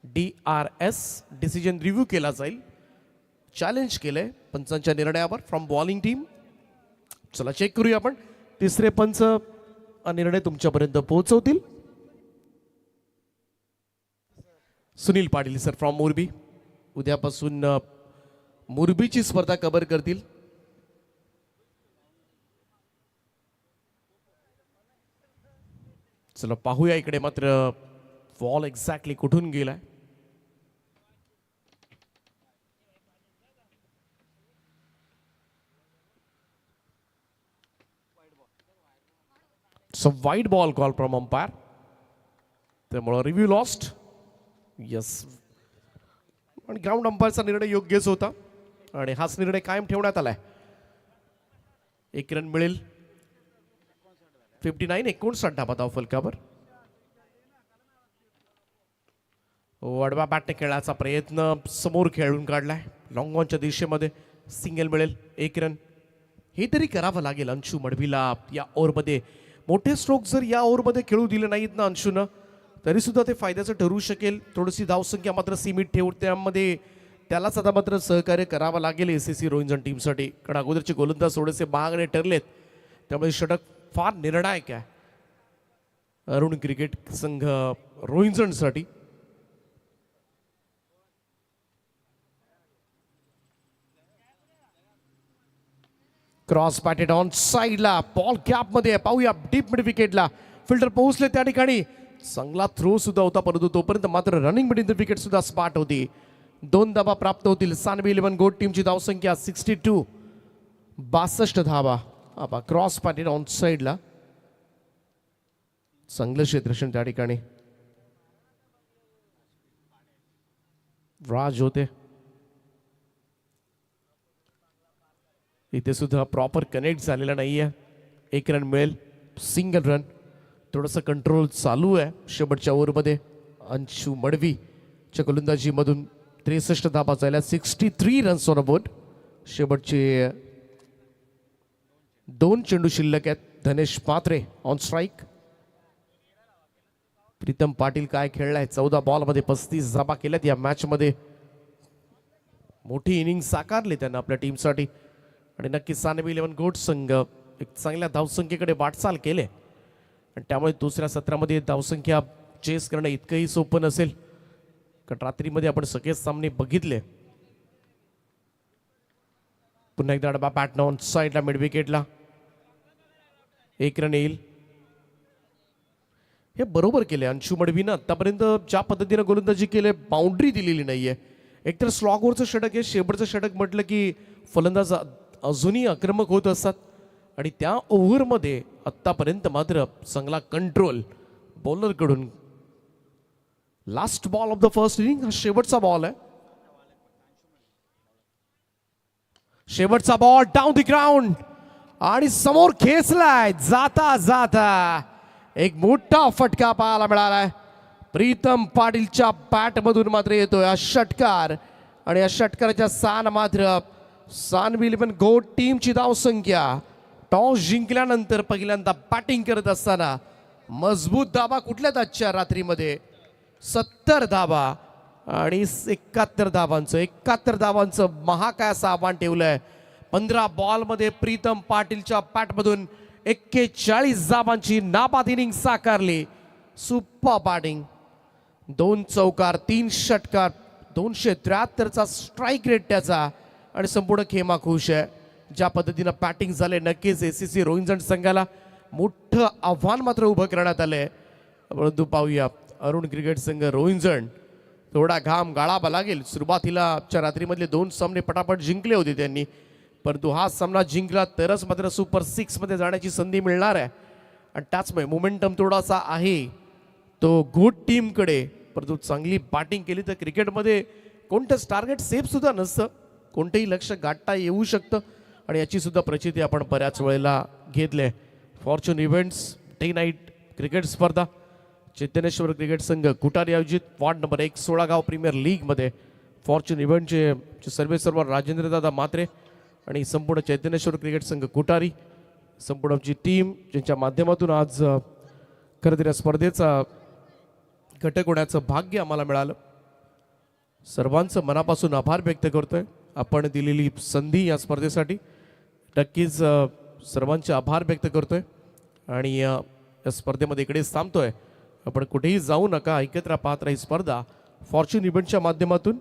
DRS डिसिजन रिव्ह्यू केला जाईल. चॅलेंज केलंय पंचांच्या निर्णयावर फ्रॉम बॉलिंग टीम. चला चेक करूया आपण. तिसरे पंच निर्णय तुमच्यापर्यंत पोहोचवतील. सुनील पाटील सर फ्रॉम मोरबी उद्यापासून मोरबीची स्पर्धा कव्हर करतील. चला पाहूया इकडे मात्र बॉल एक्झॅक्टली कुठून गेलाय. So wide ball call from umpire. त्यामुळे रिव्ह्यू लॉस्ट. यस आणि ग्राउंड अंपायरचा निर्णय योग्यच होता आणि हाच निर्णय कायम ठेवण्यात आलाय. 1 रन मिळेल. 59 धावा धावफलकावर. वडवा बॅटने खेळायचा प्रयत्न समोर खेळून काढलाय. लॉंग ऑनच्या दिशेमध्ये सिंगल मिळेल. 1 रन. हे तरी करावं लागेल अंशू मडवीला या ओव्हरमध्ये. मोठे स्ट्रोक जर या ओव्हरमध्ये खेळू दिले नाहीत ना अंशूनं तरी सुद्धा ते फायद्याचं ठरू शकेल. थोडीशी धावसंख्या मात्र सीमित ठेवून त्यामध्ये त्यालाच आता मात्र सहकार्य करावं लागेल ACC रोहिंजण टीमसाठी. कारण अगोदरचे गोलंदाज थोडेसे महागडे ठरलेत. त्यामुळे षटक फार निर्णायक आहे अरुण क्रिकेट संघ रोहिंजणसाठी. क्रॉस पॅटेड ऑन साईडला. बॉल गॅप मध्ये पाहूया डीप मिड विकेटला. फिल्डर पोहोचले त्या ठिकाणी. चांगला थ्रो सुद्धा होता परंतु तोपर्यंत मात्र running mid in the wicket सुद्धा स्पाट होती. 2 धावा प्राप्त होतील. सानवी 11 गोट टीमची धावसंख्या 62. 62 धावा. क्रॉस पॅटेड ऑन साईडला. चांगलं क्षेत्ररक्षण त्या ठिकाणी. राज होते इथे सुद्धा प्रॉपर कनेक्ट झालेला नाहीये. एक रन मिळेल, सिंगल रन. थोडंसं कंट्रोल चालू आहे शेवटच्या ओव्हरमध्ये. अंशू मडवीच्या गोलंदाजीमधून 63 धाबा झाल्या. 63 रन्स ऑन बोर्ड. शेवटचे 2 चेंडू शिल्लक आहेत. धनेश पात्रे ऑन स्ट्राईक. प्रीतम पाटील काय खेळलाय. 14 बॉलमध्ये 35 धाबा केल्यात या मॅचमध्ये. मोठी इनिंग साकारली त्यांना आपल्या टीमसाठी आणि नक्कीच सानवी 11 गोट संघ एक चांगल्या धावसंख्येकडे वाटचाल केले आणि त्यामुळे दुसऱ्या सत्रामध्ये धावसंख्या चेस करणं इतकंही सोपं नसेल, कारण रात्रीमध्ये आपण सगळेच सामने बघितले. पुन्हा एकदा डबा पॅटर्न ऑन साईडला मिड विकेटला. 1 रन येईल. हे बरोबर केले अंशू मडवीनं. आतापर्यंत ज्या पद्धतीनं गोलंदाजी केले, बाउंड्री दिलेली नाहीये. एकतर स्लॉगवरचं षटक आहे. शेवटचं षटक म्हटलं की फलंदाज अजूनही आक्रमक होत असतात आणि त्या ओव्हरमध्ये आत्तापर्यंत मात्र चांगला कंट्रोल बॉलरकडून. Last ball off the first inning हा शेवटचा बॉल आहे. शेवटचा बॉल डाऊन द ग्राउंड आणि समोर खेचलाय. जाता जाता एक मोठा फटका पाहायला मिळालाय. प्रीतम पाटीलच्या बॅट मधून मात्र येतोय हा षटकार आणि या षटकाराच्या सान मात्र सानवी 11 गोट टीमची धावसंख्या टॉस जिंकल्यानंतर पहिल्यांदा बॅटिंग करत असताना मजबूत धाबा कुठल्याच आजच्या रात्रीमध्ये 70 धाबा आणि 71 धावांचं महाकाय असं आव्हान ठेवलंय. 15 बॉलमध्ये प्रीतम पाटीलच्या बॅटमधून 41 धावांची नाबाद इनिंग साकारली. Super batting. 2 चौकार, 3 षटकार, 273चा स्ट्राईक रेट त्याचा आणि संपूर्ण खेमा खुश आहे. ज्या पद्धतीनं बॅटिंग झाले, नक्कीच एसीसी रोहिंजण संघाला मोठं आव्हान मात्र उभं करण्यात आलंय. परंतु पाहूया अरुण क्रिकेट संघ रोहिंजण थोडा घाम गाळावा लागेल. सुरुवातीला आजच्या रात्रीमधले 2 सामने पटापट जिंकले होते त्यांनी, परंतु हा सामना जिंकला तरच मात्र सुपर 6 मध्ये जाण्याची संधी मिळणार आहे आणि त्याचमुळे मोमेंटम थोडासा आहे तो गुड टीमकडे. परंतु चांगली बॅटिंग केली तर क्रिकेटमध्ये कोणतंच टार्गेट सेफ सुद्धा नसतं, कोणतंही लक्ष गाठता येऊ शकतं आणि याची सुद्धा प्रचिती आपण बऱ्याच वेळेला घेतले. Fortune events day night cricket स्पर्धा चैतन्येश्वर क्रिकेट संघ कुटारी आयोजित वॉर्ड नंबर 1 सोळागाव प्रीमियर लीगमध्ये फॉर्च्यून इव्हेंटचे सर्वेसर्वा राजेंद्रदादा म्हात्रे आणि संपूर्ण चैतन्येश्वर क्रिकेट संघ कुटारी संपूर्ण आमची टीम ज्यांच्या माध्यमातून आज खरं तर या स्पर्धेचा घटक होण्याचं भाग्य आम्हाला मिळालं. सर्वांचं मनापासून आभार व्यक्त करतोय. आपण दिलेली संधी या स्पर्धेसाठी नक्कीच सर्वांचे आभार व्यक्त करतोय आणि या स्पर्धेमध्ये इकडेच थांबतोय. आपण कुठेही जाऊ नका, ऐकत राहा, पाहत राहा ही स्पर्धा फॉर्च्यून इव्हेंटच्या माध्यमातून.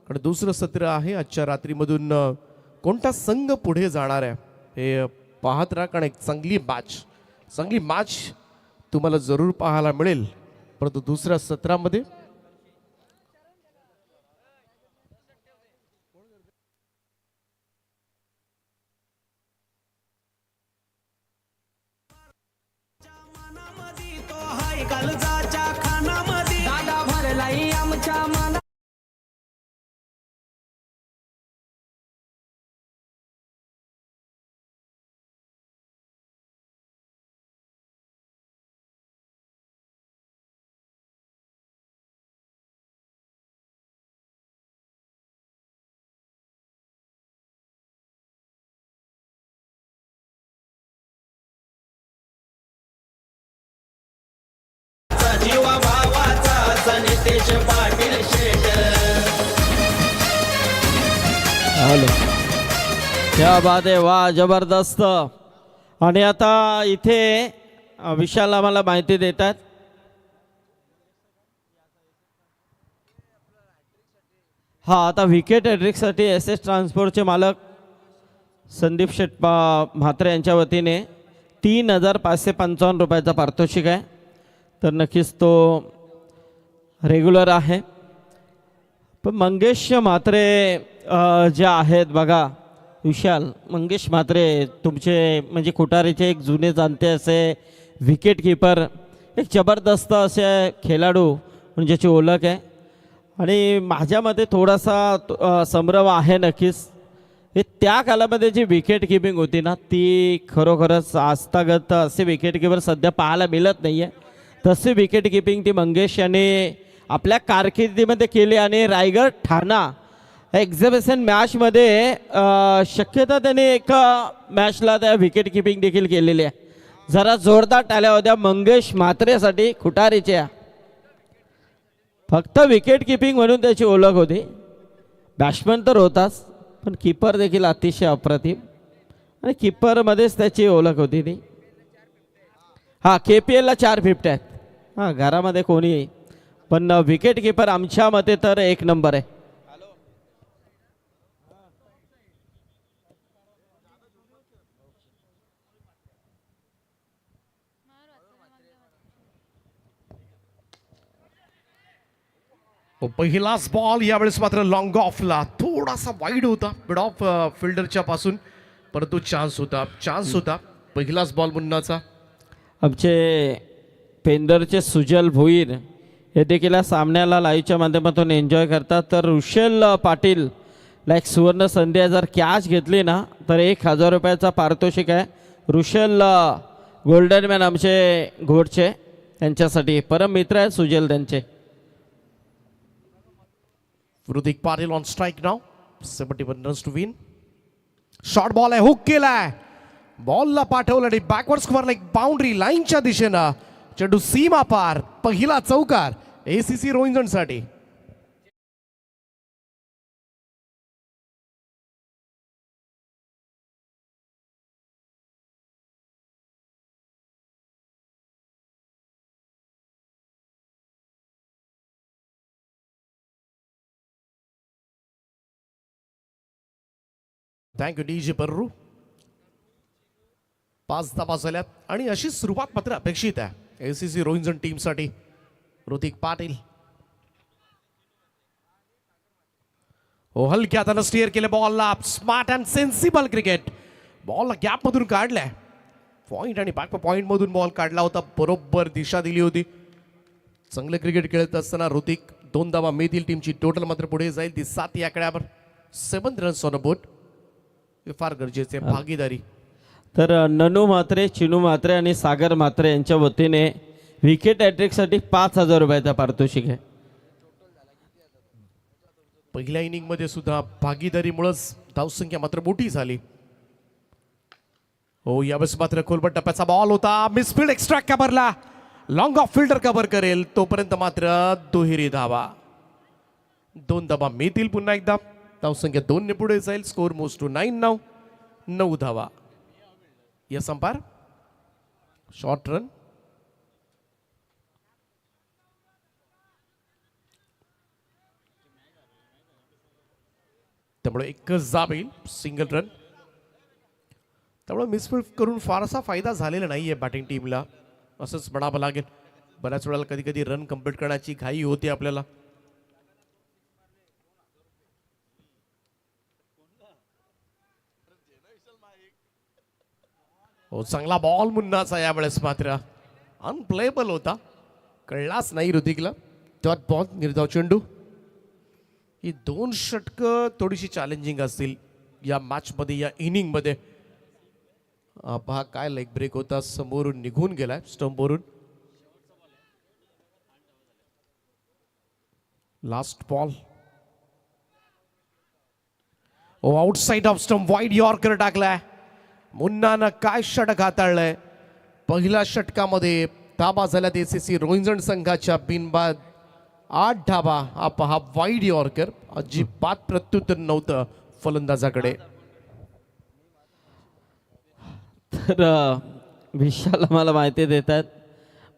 कारण दुसरं सत्र आहे आजच्या रात्रीमधून कोणता संघ पुढे जाणार आहे हे पाहत राहा, कारण एक चांगली मॅच तुम्हाला जरूर पाहायला मिळेल. परंतु दुसऱ्या सत्रामध्ये कालजाच्या खानामध्ये दादा भरलाई आमच्या मना. जीवा भावाचा नितेश पाटील शेट. हॅलो, क्या बात आहे, वा जबरदस्त. आणि आता इथे विशाल आम्हाला माहिती देतात. हा, आता विकेट हॅट्रिकसाठी एस एस ट्रान्सपोर्टचे मालक संदीप शेट्पा म्हात्रे यांच्या वतीने 3,555 रुपयाचा पारितोषिक आहे. तर नक्कीच तो रेग्युलर आहे. पण मंगेश म्हात्रे जे आहेत बघा, विशाल मंगेश म्हात्रे तुमचे म्हणजे कुटारीचे एक जुने जाणते असे विकेट कीपर, एक जबरदस्त असे खेळाडू म्हणजे ज्याची ओळख आहे. आणि माझ्या मते थोडासा संभ्रम आहे नक्कीच. हे त्या कालामध्ये जी विकेट किपिंग होती ना ती खरोखरच आजतागत असे विकेट किपर सध्या पाहायला मिळत नाही आहे. तसे विकेट किपिंग ती मंगेश याने आपल्या कारकिर्दीमध्ये केली आणि रायगड ठाणा एक्झिबिशन मॅचमध्ये शक्यता त्याने एका मॅचला त्या विकेट किपिंग देखील केलेली आहे. जरा जोरदार टाळ्या होत्या मंगेश म्हात्रेसाठी खुटारीच्या. फक्त विकेट किपिंग म्हणून त्याची ओळख होती. बॅट्समन तर होताच पण किपर देखील अतिशय अप्रतिम आणि किपरमध्येच त्याची ओळख होती ती. हां KPLला 4 50 आहेत. हां घरामध्ये कोणी पण विकेट किपर आमच्या मते तर 1 नंबर आहे. पहिलाच बॉल यावेळेस मात्र लॉंग ऑफला थोडासा वाईड होता मिड ऑफ फिल्डरच्या पासून, परंतु चान्स होता पहिलाच बॉल मुन्नाचा. आमचे पेंदरचे सुजल भोईर हे देखील या सामन्याला लाईव्हच्या माध्यमातून एन्जॉय करतात. तर रुशेल पाटील एक सुवर्ण संधी आहे. जर कॅच घेतली ना तर 1000 रुपयाचा पारितोषिक आहे. रुशेल गोल्डन मॅन आमचे घोडचे त्यांच्यासाठी परम मित्र आहेत सुजल त्यांचे. ऋतिक पाटील ऑन स्ट्राइक नाव. 71 runs to win. Short ball आहे, हुक केलाय, बॉलला पाठवलं आणि बॅकवर्ड स्क्वेअरला एक बाउंड्री लाईनच्या दिशेनं चेंडू सीमा पार. पहिला चौकार ACC रोहिंजणसाठी. Thank you DJ Parru. 5 धावा झाल्यात आणि अशी सुरुवात मात्र अपेक्षित आहे ACC रोहिंजण टीमसाठी. ऋतिक पाटील हलक्या हातानं स्टिअर केले बॉलला. Smart and sensible cricket. बॉलला गॅपमधून काढलाय, पॉइंट आणि बॅक पॉइंट मधून बॉल काढला होता, बरोबर दिशा दिली होती. चांगले क्रिकेट खेळत असताना ऋतिक 2 धावा मिळतील. टीमची टोटल मात्र पुढे जाईल ती 7 या आकड्यावर. 7 रन्स ऑन अ बोट. फार गरजेचे भागीदारी. तर ननू म्हात्रे, चिनू म्हात्रे आणि सागर म्हात्रे यांच्या वतीने विकेट हॅट्रिकसाठी 5000 रुपयाचा पारितोषिक आहे. पहिल्या इनिंगमध्ये सुद्धा भागीदारीमुळेच धावसंख्या मात्र मोठी झाली. हो यावेळेस मात्र खोलबट टप्प्याचा बॉल होता. मिसफिल्ड एक्स्ट्रा कव्हरला लॉंग ऑफ फिल्डर कव्हर करेल तोपर्यंत मात्र दुहेरी धावा. 2 धावा मिळतील पुन्हा एकदा. धावसंख्या 2 ने पुढे जाईल. स्कोर मोस्ट टू 9 नाव. 9 धावा. Yes umpire. Short run. त्यामुळे एकच जाब येईल, सिंगल रन. त्यामुळे मिसफिल्ड करून फारसा फायदा झालेला नाहीये बॅटिंग टीमला, असंच म्हणावं लागेल. बऱ्याच वेळेला कधी कधी रन कंप्लीट करण्याची घाई होती आपल्याला. हो चांगला बॉल मुन्नाचा यावेळेस मात्र अनप्लेबल होता, कळलाच नाही ऋतिकला. डॉट बॉल निर्धाव चेंडू. ही 2 षटकं थोडीशी चॅलेंजिंग असतील या मॅचमध्ये, या इनिंगमध्ये. पहा काय लेग ब्रेक होता, समोरून निघून गेलाय स्टंपवरून. Last ball. ओ outside off stump, wide yorker टाकलाय. मुन्नानं काय षटक हाताळलंय. पहिल्या षटकामध्ये धाबा झाल्यात ACC रोहिंजण संघाच्या बिनबाद 8 धाबा. हा पहा वाईड यॉर्कर, अजिबात प्रत्युत्तर नव्हतं फलंदाजाकडे. तर विशाल मला माहिती देतात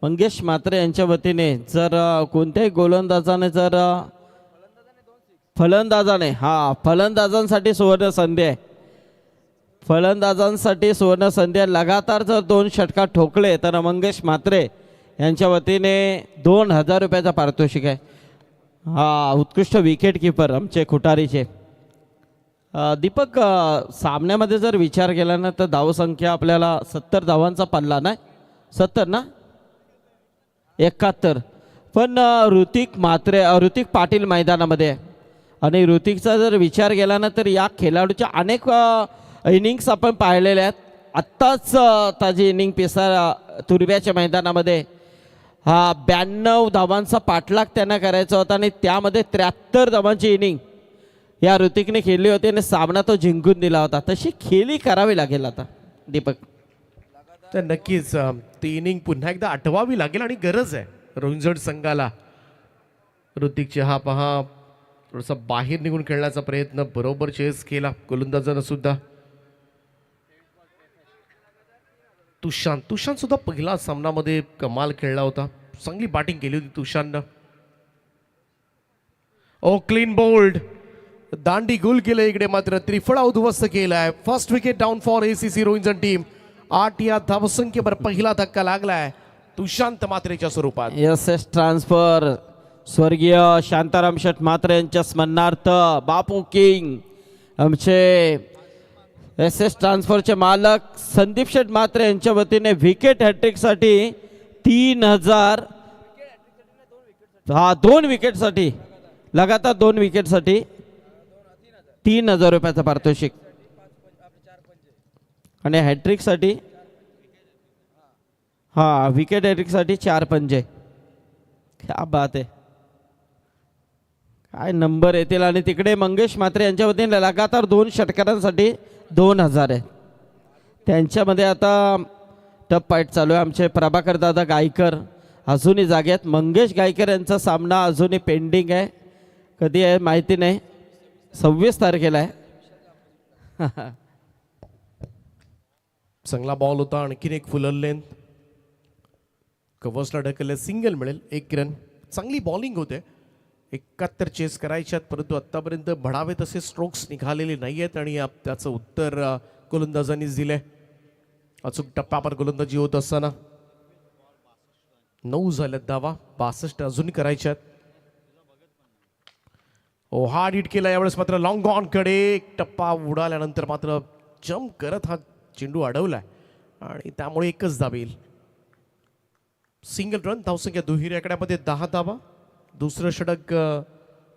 मंगेश म्हात्रे यांच्या वतीने जर कोणत्याही गोलंदाजाने जर फलंदाजांसाठी सुवर्ण संधी आहे. फलंदाजांसाठी सुवर्ण संधी आहे. लगातार जर 2 षटकार ठोकले तर मंगेश म्हात्रे यांच्या वतीने 2000 रुपयाचा पारितोषिक आहे. हा उत्कृष्ट विकेट किपर आमचे खुटारीचे. दीपक सामन्यामध्ये जर विचार केला ना तर धावसंख्या आपल्याला 70 धावांचा पडला नाही, 70 ना 71. पण ऋतिक पाटील मैदानामध्ये आहे. आणि ऋतिकचा जर विचार केला ना तर या खेळाडूच्या अनेक इनिंग्स आपण पाहिलेल्या आहेत. आत्ताच ताजी इनिंग तुर्ब्याच्या मैदानामध्ये हा 92 धावांचा पाठलाग त्यांना करायचा होता आणि त्यामध्ये 73 धावांची इनिंग या ऋतिकने खेळली होती आणि सामना तो जिंकून दिला होता. तशी खेळी करावी लागेल आता दीपक. तर नक्कीच ती इनिंग पुन्हा एकदा आठवावी लागेल आणि गरज आहे रोहिंजड संघाला. ऋतिकचे हा पहा थोडासा बाहेर निघून खेळण्याचा प्रयत्न, बरोबर चेस केला गोलंदाजानं सुद्धा. तुषान सुद्धा पहिला सामनामध्ये कमाल खेळला होता, चांगली बॅटिंग केली होती तुषाननं. ओ क्लीन बोल्ड, दांडी गुल केलं इकडे, मात्र त्रिफळा उद्ध्वस्त केलाय. First wicket down for ACC Rohinjan team. 8 या धावसंख्येवर पहिला धक्का लागलाय तुषांत मात्रेच्या स्वरूपात. एस ट्रान्सफर स्वर्गीय शांताराम शेठ मात्रे यांच्या स्मरणार्थ बापू किंग आमचे एस ट्रान्सफरचे मालक संदीप शेठ मात्रे यांच्या वतीने विकेट हॅट्रिकसाठी 3000 2 विकेटसाठी लगातार 2 विकेटसाठी 3000 रुपयाचं पारितोषिक आणि हॅट्रिकसाठी विकेट हॅट्रिकसाठी 4 पंजे. क्या बात आहे, काय नंबर येतील. आणि तिकडे मंगेश म्हात्रे यांच्या वतीने लगातार 2 षटकारांसाठी 2000 आहे. त्यांच्यामध्ये आता टप फाईट चालू आहे. आमचे प्रभाकर दादा गायकर अजूनही जागे आहेत. मंगेश गायकर यांचा सामना अजूनही पेंडिंग आहे, कधी आहे माहिती नाही, 26 तारखेला आहे. चांगला बॉल होता, आणखीन एक फुल लेंथ कव्हर्सला ढकलले, सिंगल मिळेल, 1 रन. चांगली बॉलिंग होते, 71 चेस करायच्यात, परंतु आत्तापर्यंत भडावे तसे स्ट्रोक्स निघालेले नाही आहेत आणि त्याचं उत्तर गोलंदाजांनीच दिलंय. अचूक टप्प्यावर गोलंदाजी होत असताना 9 झाल्यात धावा, 62 अजून करायच्यात. हार्ड हिट केला यावेळेस, मात्र लॉंग ऑन कडे एक टप्पा उडाल्यानंतर मात्र जम्प करत हा चेंडू अडवलाय आणि त्यामुळे एकच धाव येईल. सिंगल रन, धावसंख्या दुहेरी आकड्यामध्ये 10 धावा. दुसरं षटक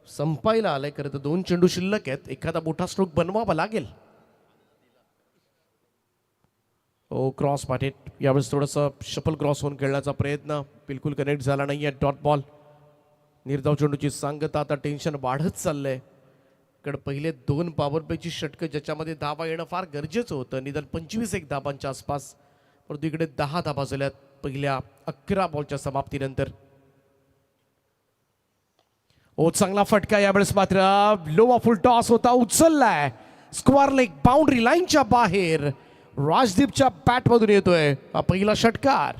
संपायला आलंय. खरं तर 2 चेंडू शिल्लक आहेत, एखादा मोठा स्ट्रोक बनवावा लागेल. क्रॉस पाठेट यावेळेस थोडंसं शफल क्रॉस होऊन खेळण्याचा प्रयत्न, बिलकुल कनेक्ट झाला नाहीये. Dot ball. निर्धाव चेंडूची सांगता, आता टेन्शन वाढत चाललंय. कारण पहिले 2 पॉवर प्लेची षटकं ज्याच्यामध्ये धावा येणं फार गरजेचं होतं, निदान 25 धावांच्या आसपास, परंतु इकडे 10 धावा झाल्यात पहिल्या 11 बॉलच्या समाप्तीनंतर. चांगला फटका यावेळेस, मात्र लो फुल टॉस होता, उचललाय स्क्वेअर लेग बाउंड्री लाईनच्या बाहेर. राजदीपच्या बॅट मधून येतोय हा पहिला षटकार.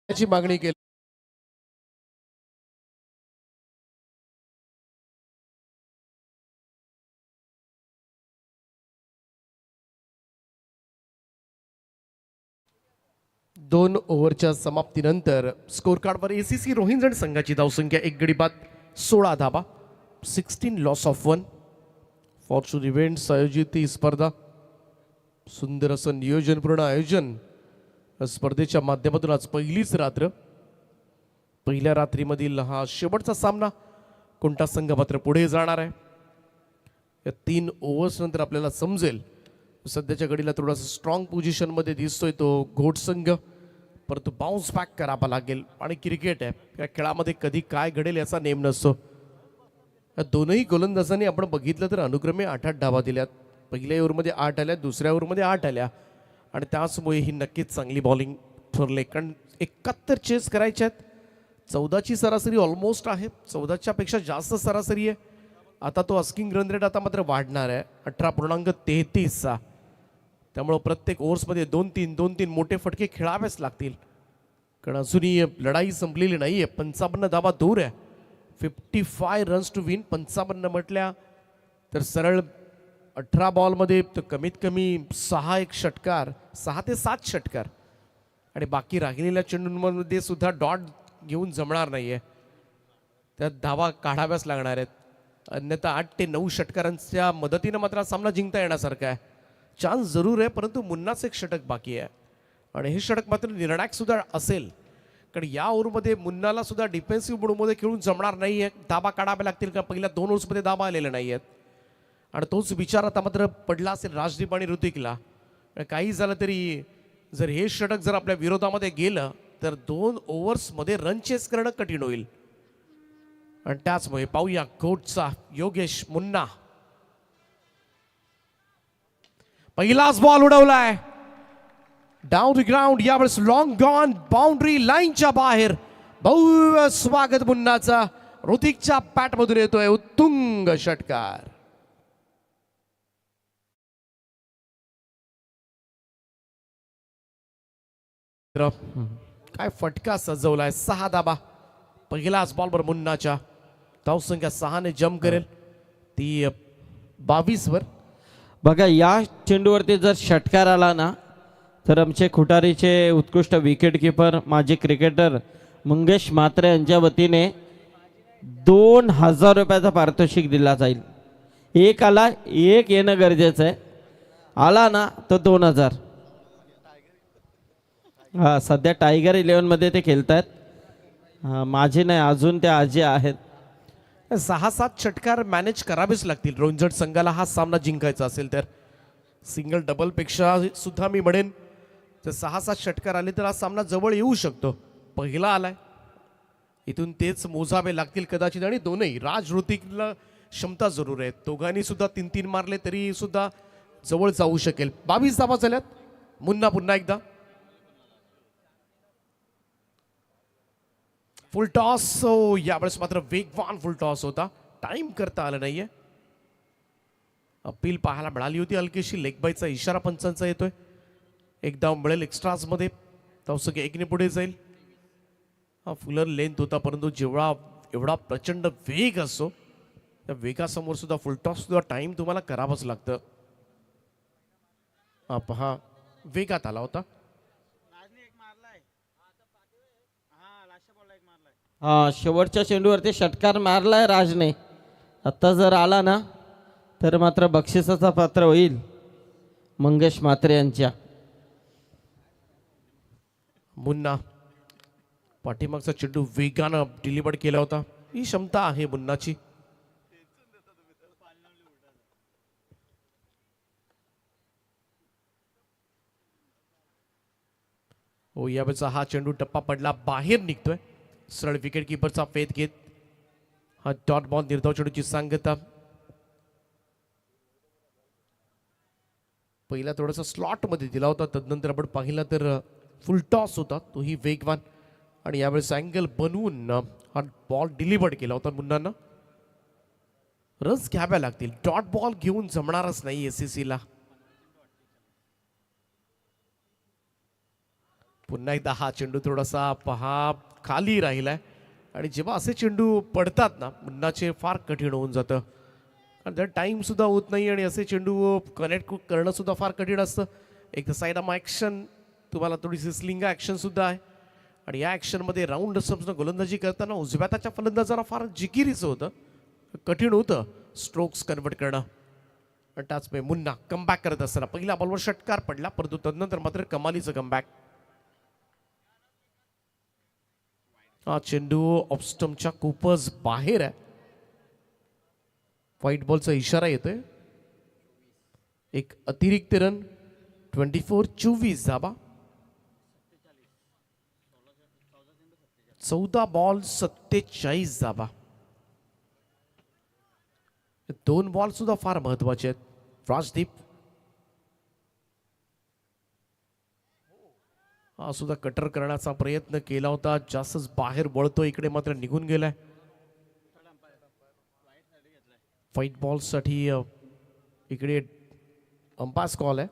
ची मागणी केली. दोन ओव्हरच्या समाप्तीनंतर स्कोर कार्डवर एसीसी रोहिंजन संघाची धावसंख्या 1 गडी बाद 16 धावा, 16 लॉस ऑफ 1. फॉर्च्यून इव्हेंट्स आयोजित ही स्पर्धा, सुंदर असं नियोजनपूर्ण आयोजन. स्पर्धेच्या माध्यमातून आज पहिलीच रात्र, पहिल्या रात्रीमधील हा शेवटचा सामना. कोणता संघ मात्र पुढे जाणार आहे या 3 ओव्हर्स नंतर आपल्याला समजेल. सध्याच्या घडीला थोडासा स्ट्रॉंग पोझिशनमध्ये दिसतोय तो घोट संघ, परंतु बाउन्स बॅक करावा लागेल. आणि क्रिकेट आहे, या खेळामध्ये कधी काय घडेल याचा नेम नसतो. या दोनही गोलंदाजांनी आपण बघितलं तर अनुक्रमे 8-8 धावा दिल्यात. पहिल्या ओव्हरमध्ये 8 आल्या, दुसऱ्या ओव्हरमध्ये 8 आल्या आणि त्याचमुळे ही नक्कीच चांगली बॉलिंग ठरले. कारण 71 चेस करायच्या आहेत, 14ची सरासरी ऑलमोस्ट आहे, 14च्या पेक्षा जास्त सरासरी आहे. आता तो अस्किंग रन रेट आता मात्र वाढणार आहे 18.33चा. त्यामुळं प्रत्येक ओव्हर्समध्ये 2-3 मोठे फटके खेळावेच लागतील, कारण अजूनही लढाई संपलेली नाही आहे. 55 धावा दूर आहे, 55 रन्स टू विन. 55 म्हटल्या तर सरळ 18 बॉलमध्ये तर कमीत कमी 6 षटकार 6 ते 7 षटकार आणि बाकी राहिलेल्या चेंडूंमध्ये सुद्धा डॉट घेऊन जमणार नाहीये. त्यात धावा काढाव्याच लागणार आहेत, अन्यथा 8 ते 9 षटकारांच्या मदतीनं मात्र हा सामना जिंकता येण्यासारखा आहे. चान्स जरूर आहे, परंतु मुन्नाच एक षटक बाकी आहे आणि हे षटक मात्र निर्णायक सुद्धा असेल, कारण या ओव्हरमध्ये मुन्नाला सुद्धा डिफेन्सिव्ह मोडमध्ये खेळून जमणार नाही आहे. धाबा काढाव्या लागतील, का पहिल्या 2 ओव्हर्समध्ये धाबा आलेल्या नाही आहेत आणि तोच विचार आता मात्र पडला असेल राजदीप आणि ऋतिकला. काही झालं तरी जर हे षटक जर आपल्या विरोधामध्ये गेलं तर 2 ओव्हर्समध्ये रन चेस करणं कठीण होईल. आणि त्याचमुळे पाहूया कोटचा योगेश मुन्ना. पहिलाच बॉल उडवलाय डाऊन द ग्राउंड, यावेळेस लॉंग गॉन बाउंड्री लाईनच्या बाहेर. भव्य स्वागत मुन्नाचा, ऋतिकच्या बॅटमधून येतोय उत्तुंग षटकार. काय फटका सजवलाय, 6 धाबा पहिलाच बॉलवर मुन्नाच्या. धावसंख्या 6 ने जम्प करेल ती 22 वर. बघा या चेंडूवरती जर षटकार आला ना तर आमचे खुटारीचे उत्कृष्ट विकेट किपर माजी क्रिकेटर मंगेश म्हात्रे यांच्या वतीने 2000 रुपयाचा पारितोषिक दिला जाईल. एक आला, एक येणं गरजेचं आहे. आला ना तर 2000. हा सध्या टायगर 11मध्ये ते खेळत आहेत. माझे नाही, अजून ते आजी आहेत. 6-7 षटकार मॅनेज करावेच लागतील रोंजट संघाला हा सामना जिंकायचा असेल तर. सिंगल डबल पेक्षा सुद्धा मी म्हणेन तर 6-7 षटकार आले तर हा सामना जवळ येऊ शकतो. पहिला आलाय, इथून तेच मोजावे लागतील कदाचित. आणि दोनही राज ऋतिकला क्षमता जरूर आहे, दोघांनी सुद्धा 3-3 मारले तरी सुद्धा जवळ जाऊ शकेल. 22 धावा झाल्यात. मुन्ना पुन्हा एकदा फुल टॉस. यावेळेस मात्र वेगवान फुल टॉस होता, टाइम करता आला नाहीये. अपील पाहायला मिळाली होती हलकीशी, लेग बायचा इशारा पंचांचा येतोय. एक धाव मिळेल एक्स्ट्राज मध्ये, धावसंख्या 1 ने पुढे जाईल. हा फुलर लेंथ होता, परंतु जेवढा एवढा प्रचंड वेग असतो त्या वेगासमोर सुद्धा फुल टॉस सुद्धा टाइम तुम्हाला करावंच लागतं. हा पहा वेगात आला होता. हा शेवटच्या चेंडूवरती षटकार मारलाय राजने. आता जर आला ना तर मात्र बक्षिसाचा पात्र होईल मंगेश म्हात्रे यांच्या. मुन्ना पाठीमागचा चेंडू वेगानं डिलिव्हर केला होता, ही क्षमता आहे मुन्नाची. हो यावेळेचा हा चेंडू टप्पा पडला, बाहेर निघतोय. सरळ विकेट किपरचा फेद घेत हा डॉट बॉल, निर्धाव चेंडूची सांगता. पहिला थोडासा स्लॉट मध्ये दिला होता, तदनंतर आपण पाहिला तर फुल टॉस होता, तोही वेगवान. आणि यावेळेस अँगल बनवून हा बॉल डिलिव्हर्ड केला होता मुन्नानं. रस घ्याव्या लागतील, डॉट बॉल घेऊन जमणारच नाही SCC ला. पुन्हा एकदा हा चेंडू थोडासा पहा खाली राहिलाय. आणि जेव्हा असे चेंडू पडतात ना मुन्नाचे फार कठीण होऊन जातं, कारण त्यात टाइम सुद्धा होत नाही आणि असे चेंडू कनेक्ट करणं सुद्धा फार कठीण असतं. एक तर साईड आर्म ॲक्शन, तुम्हाला थोडीशी स्लिंग ॲक्शन सुद्धा आहे. आणि या ॲक्शनमध्ये राऊंड समजणं गोलंदाजी करताना उजव्या हाताच्या फलंदाजाला फार जिकिरीचं होतं, कठीण होतं स्ट्रोक्स कन्वर्ट करणं. आणि त्याचमुळे मुन्ना कमबॅक करत असताना पहिल्या बॉलवर षटकार पडला, परंतु तदनंतर मात्र कमालीचं कमबॅक. हा चेंडू ऑफस्टमच्या खूपच बाहेर आहे, व्हाईट बॉलचा इशारा येतोय. एक अतिरिक्त रन, 24 धाबा. 14 बॉल 47 धाबा. 2 बॉल सुद्धा फार महत्वाचे आहेत. राजदीप हा सुद्धा कटर करण्याचा प्रयत्न केला होता, जास्तच बाहेर वळतो, इकडे मात्र निघून गेलाय. व्हाईट बॉल साठी इकडे अंपायर्स कॉल आहे.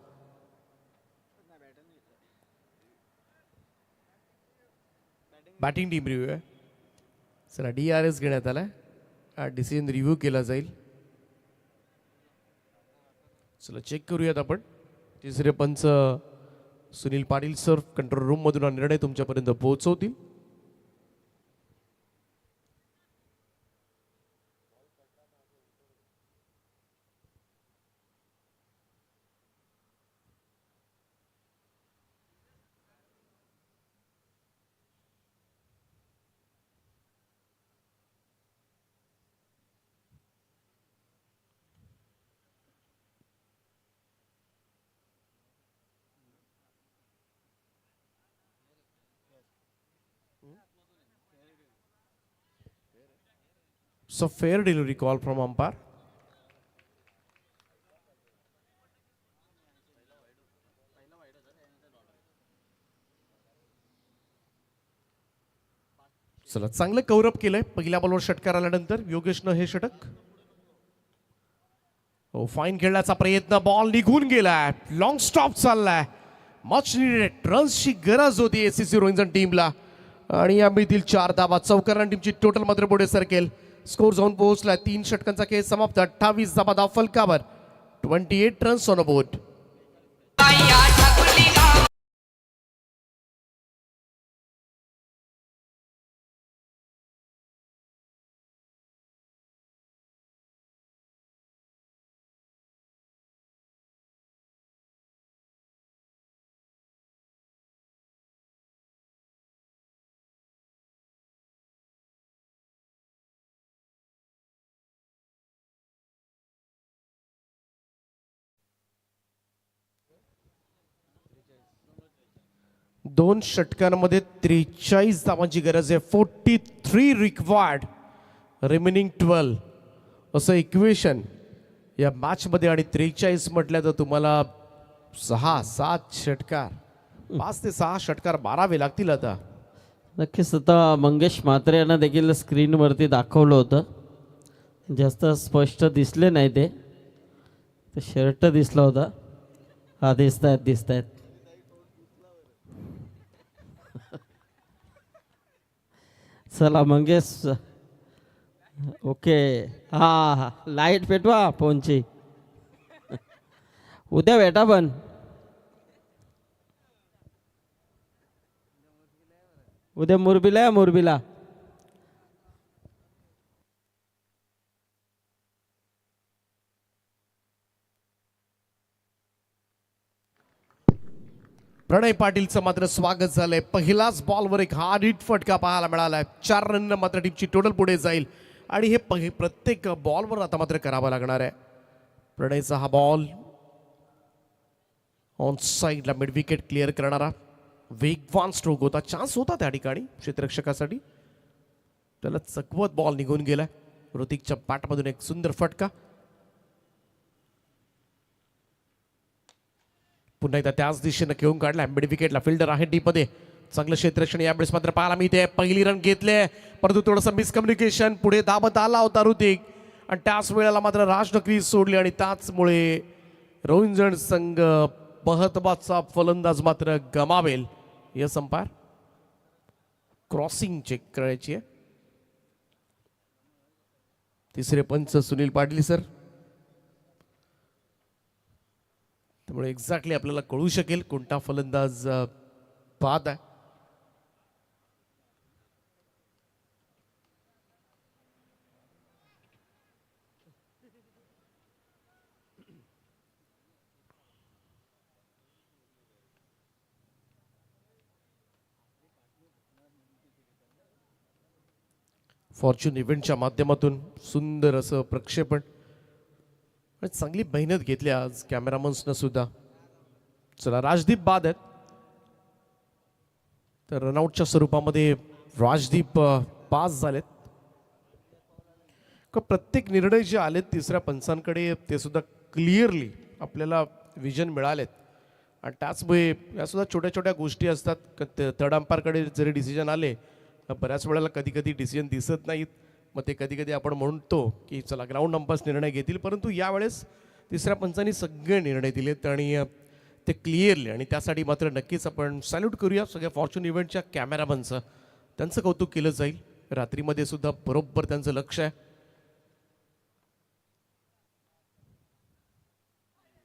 बॅटिंग टीम रिव्ह्यू आहे. चला DRS घेण्यात आलाय, डिसिजन रिव्ह्यू केला जाईल. चला चेक करूयात आपण. तिसरे पंच Sunil Patil sir control room मधून हा निर्णय तुमच्यापर्यंत पोहोचवतील. So fair delivery call from umpire. चला चांगलं कव्हरअप केलंय. पहिल्या बॉलवर षटकार आल्यानंतर योगेशनं हे षटक. हो फाईन खेळण्याचा प्रयत्न, बॉल निघून गेलाय, लॉंग स्टॉप चाललाय. मच निडेड रन्सची गरज होती एसीसी रोहिंजन टीमला आणि यामधील 4 धावा. चौकारण टीमची टोटल मात्र पुढे सरकेल. स्कोर जाऊन पोहोचलाय 3 षटकांचा खेळ समाप्त. 28 धावा धाव फलकावर. 28 रन्स ऑन अ बोर्ड. दोन षटकांमध्ये 43 धावांची गरज आहे. 43 रिक्वायर्ड, रिमेनिंग 12 असं इक्वेशन या मॅच मध्ये. आणि 43 म्हटलं तर तुम्हाला 6-7 षटकार, 5 ते 6 षटकार मारावे लागतील. आता नक्कीच आता मंगेश म्हात्रे यांना देखील स्क्रीनवरती दाखवलं होतं. जास्त स्पष्ट दिसले नाही ते शर्ट दिसला होता. हा दिसत आहेत. चला मंगेश, ओके. हा लाईट पेटवा फोनची. उद्या भेटा पण. उद्या मुरबीला. प्रणय पाटीलचं मात्र स्वागत झालंय. पहिलाच बॉलवर एक हार्ड हिट फटका पाहायला मिळालाय. 4 रन मात्र टीमची टोटल पुढे जाईल आणि हे प्रत्येक बॉलवर आता मात्र करावं लागणार आहे. प्रणयचा हा बॉल ऑन साईडला मिड विकेट क्लिअर करणारा वेगवान स्ट्रोक होता. चान्स होता त्या ठिकाणी क्षेत्ररक्षकासाठी. त्याला चकवत बॉल निघून गेलाय. ऋतिकच्या बॅटमधून एक सुंदर फटका. पुन्हा एकदा त्याच दिशेनं घेऊन काढला. मिड विकेटला फिल्डर आहे डीप मध्ये. चांगलं क्षेत्ररक्षण यावेळेस मात्र पाहायला मिळते. पहिली रन घेतले परंतु थोडंसं मिसकम्युनिकेशन. पुढे दाबत आला होता ऋतिक आणि त्याच वेळेला मात्र राज क्रीज सोडली आणि त्याचमुळे रोहिंजन संघ महत्वाचा फलंदाज मात्र गमावेल. यस अंपायर, क्रॉसिंग चेक करायची आहे. तिसरे पंच सुनील पाटील सर. त्यामुळे एक्झॅक्टली आपल्याला कळू शकेल कोणता फलंदाज बाद आहे. फॉर्च्यून इव्हेंटच्या माध्यमातून सुंदर असं प्रक्षेपण. चांगली मेहनत घेतली आज कॅमेरामन्सनं सुद्धा. चला राजदीप बाद आहेत तर रनआउटच्या स्वरूपामध्ये राजदीप पास झालेत. प्रत्येक निर्णय जे आलेत तिसऱ्या पंचांकडे ते सुद्धा क्लिअरली आपल्याला विजन मिळालेत. आणि त्याचमुळे या सुद्धा छोट्या छोट्या गोष्टी असतात. थर्ड अंपायरकडे जरी डिसिजन आले बऱ्याच वेळेला कधी कधी डिसिजन दिसत नाहीत. मग ते कधी कधी आपण म्हणतो की चला ग्राउंड अंपायर्स निर्णय घेतील. परंतु यावेळेस तिसऱ्या पंचांनी सगळे निर्णय दिलेत आणि ते क्लिअरली. आणि त्यासाठी मात्र नक्कीच आपण सॅल्यूट करूया सगळ्या फॉर्च्यून इव्हेंटच्या कॅमेरामनचं. त्यांचं कौतुक केलं जाईल. रात्रीमध्ये सुद्धा बरोबर त्यांचं लक्ष आहे.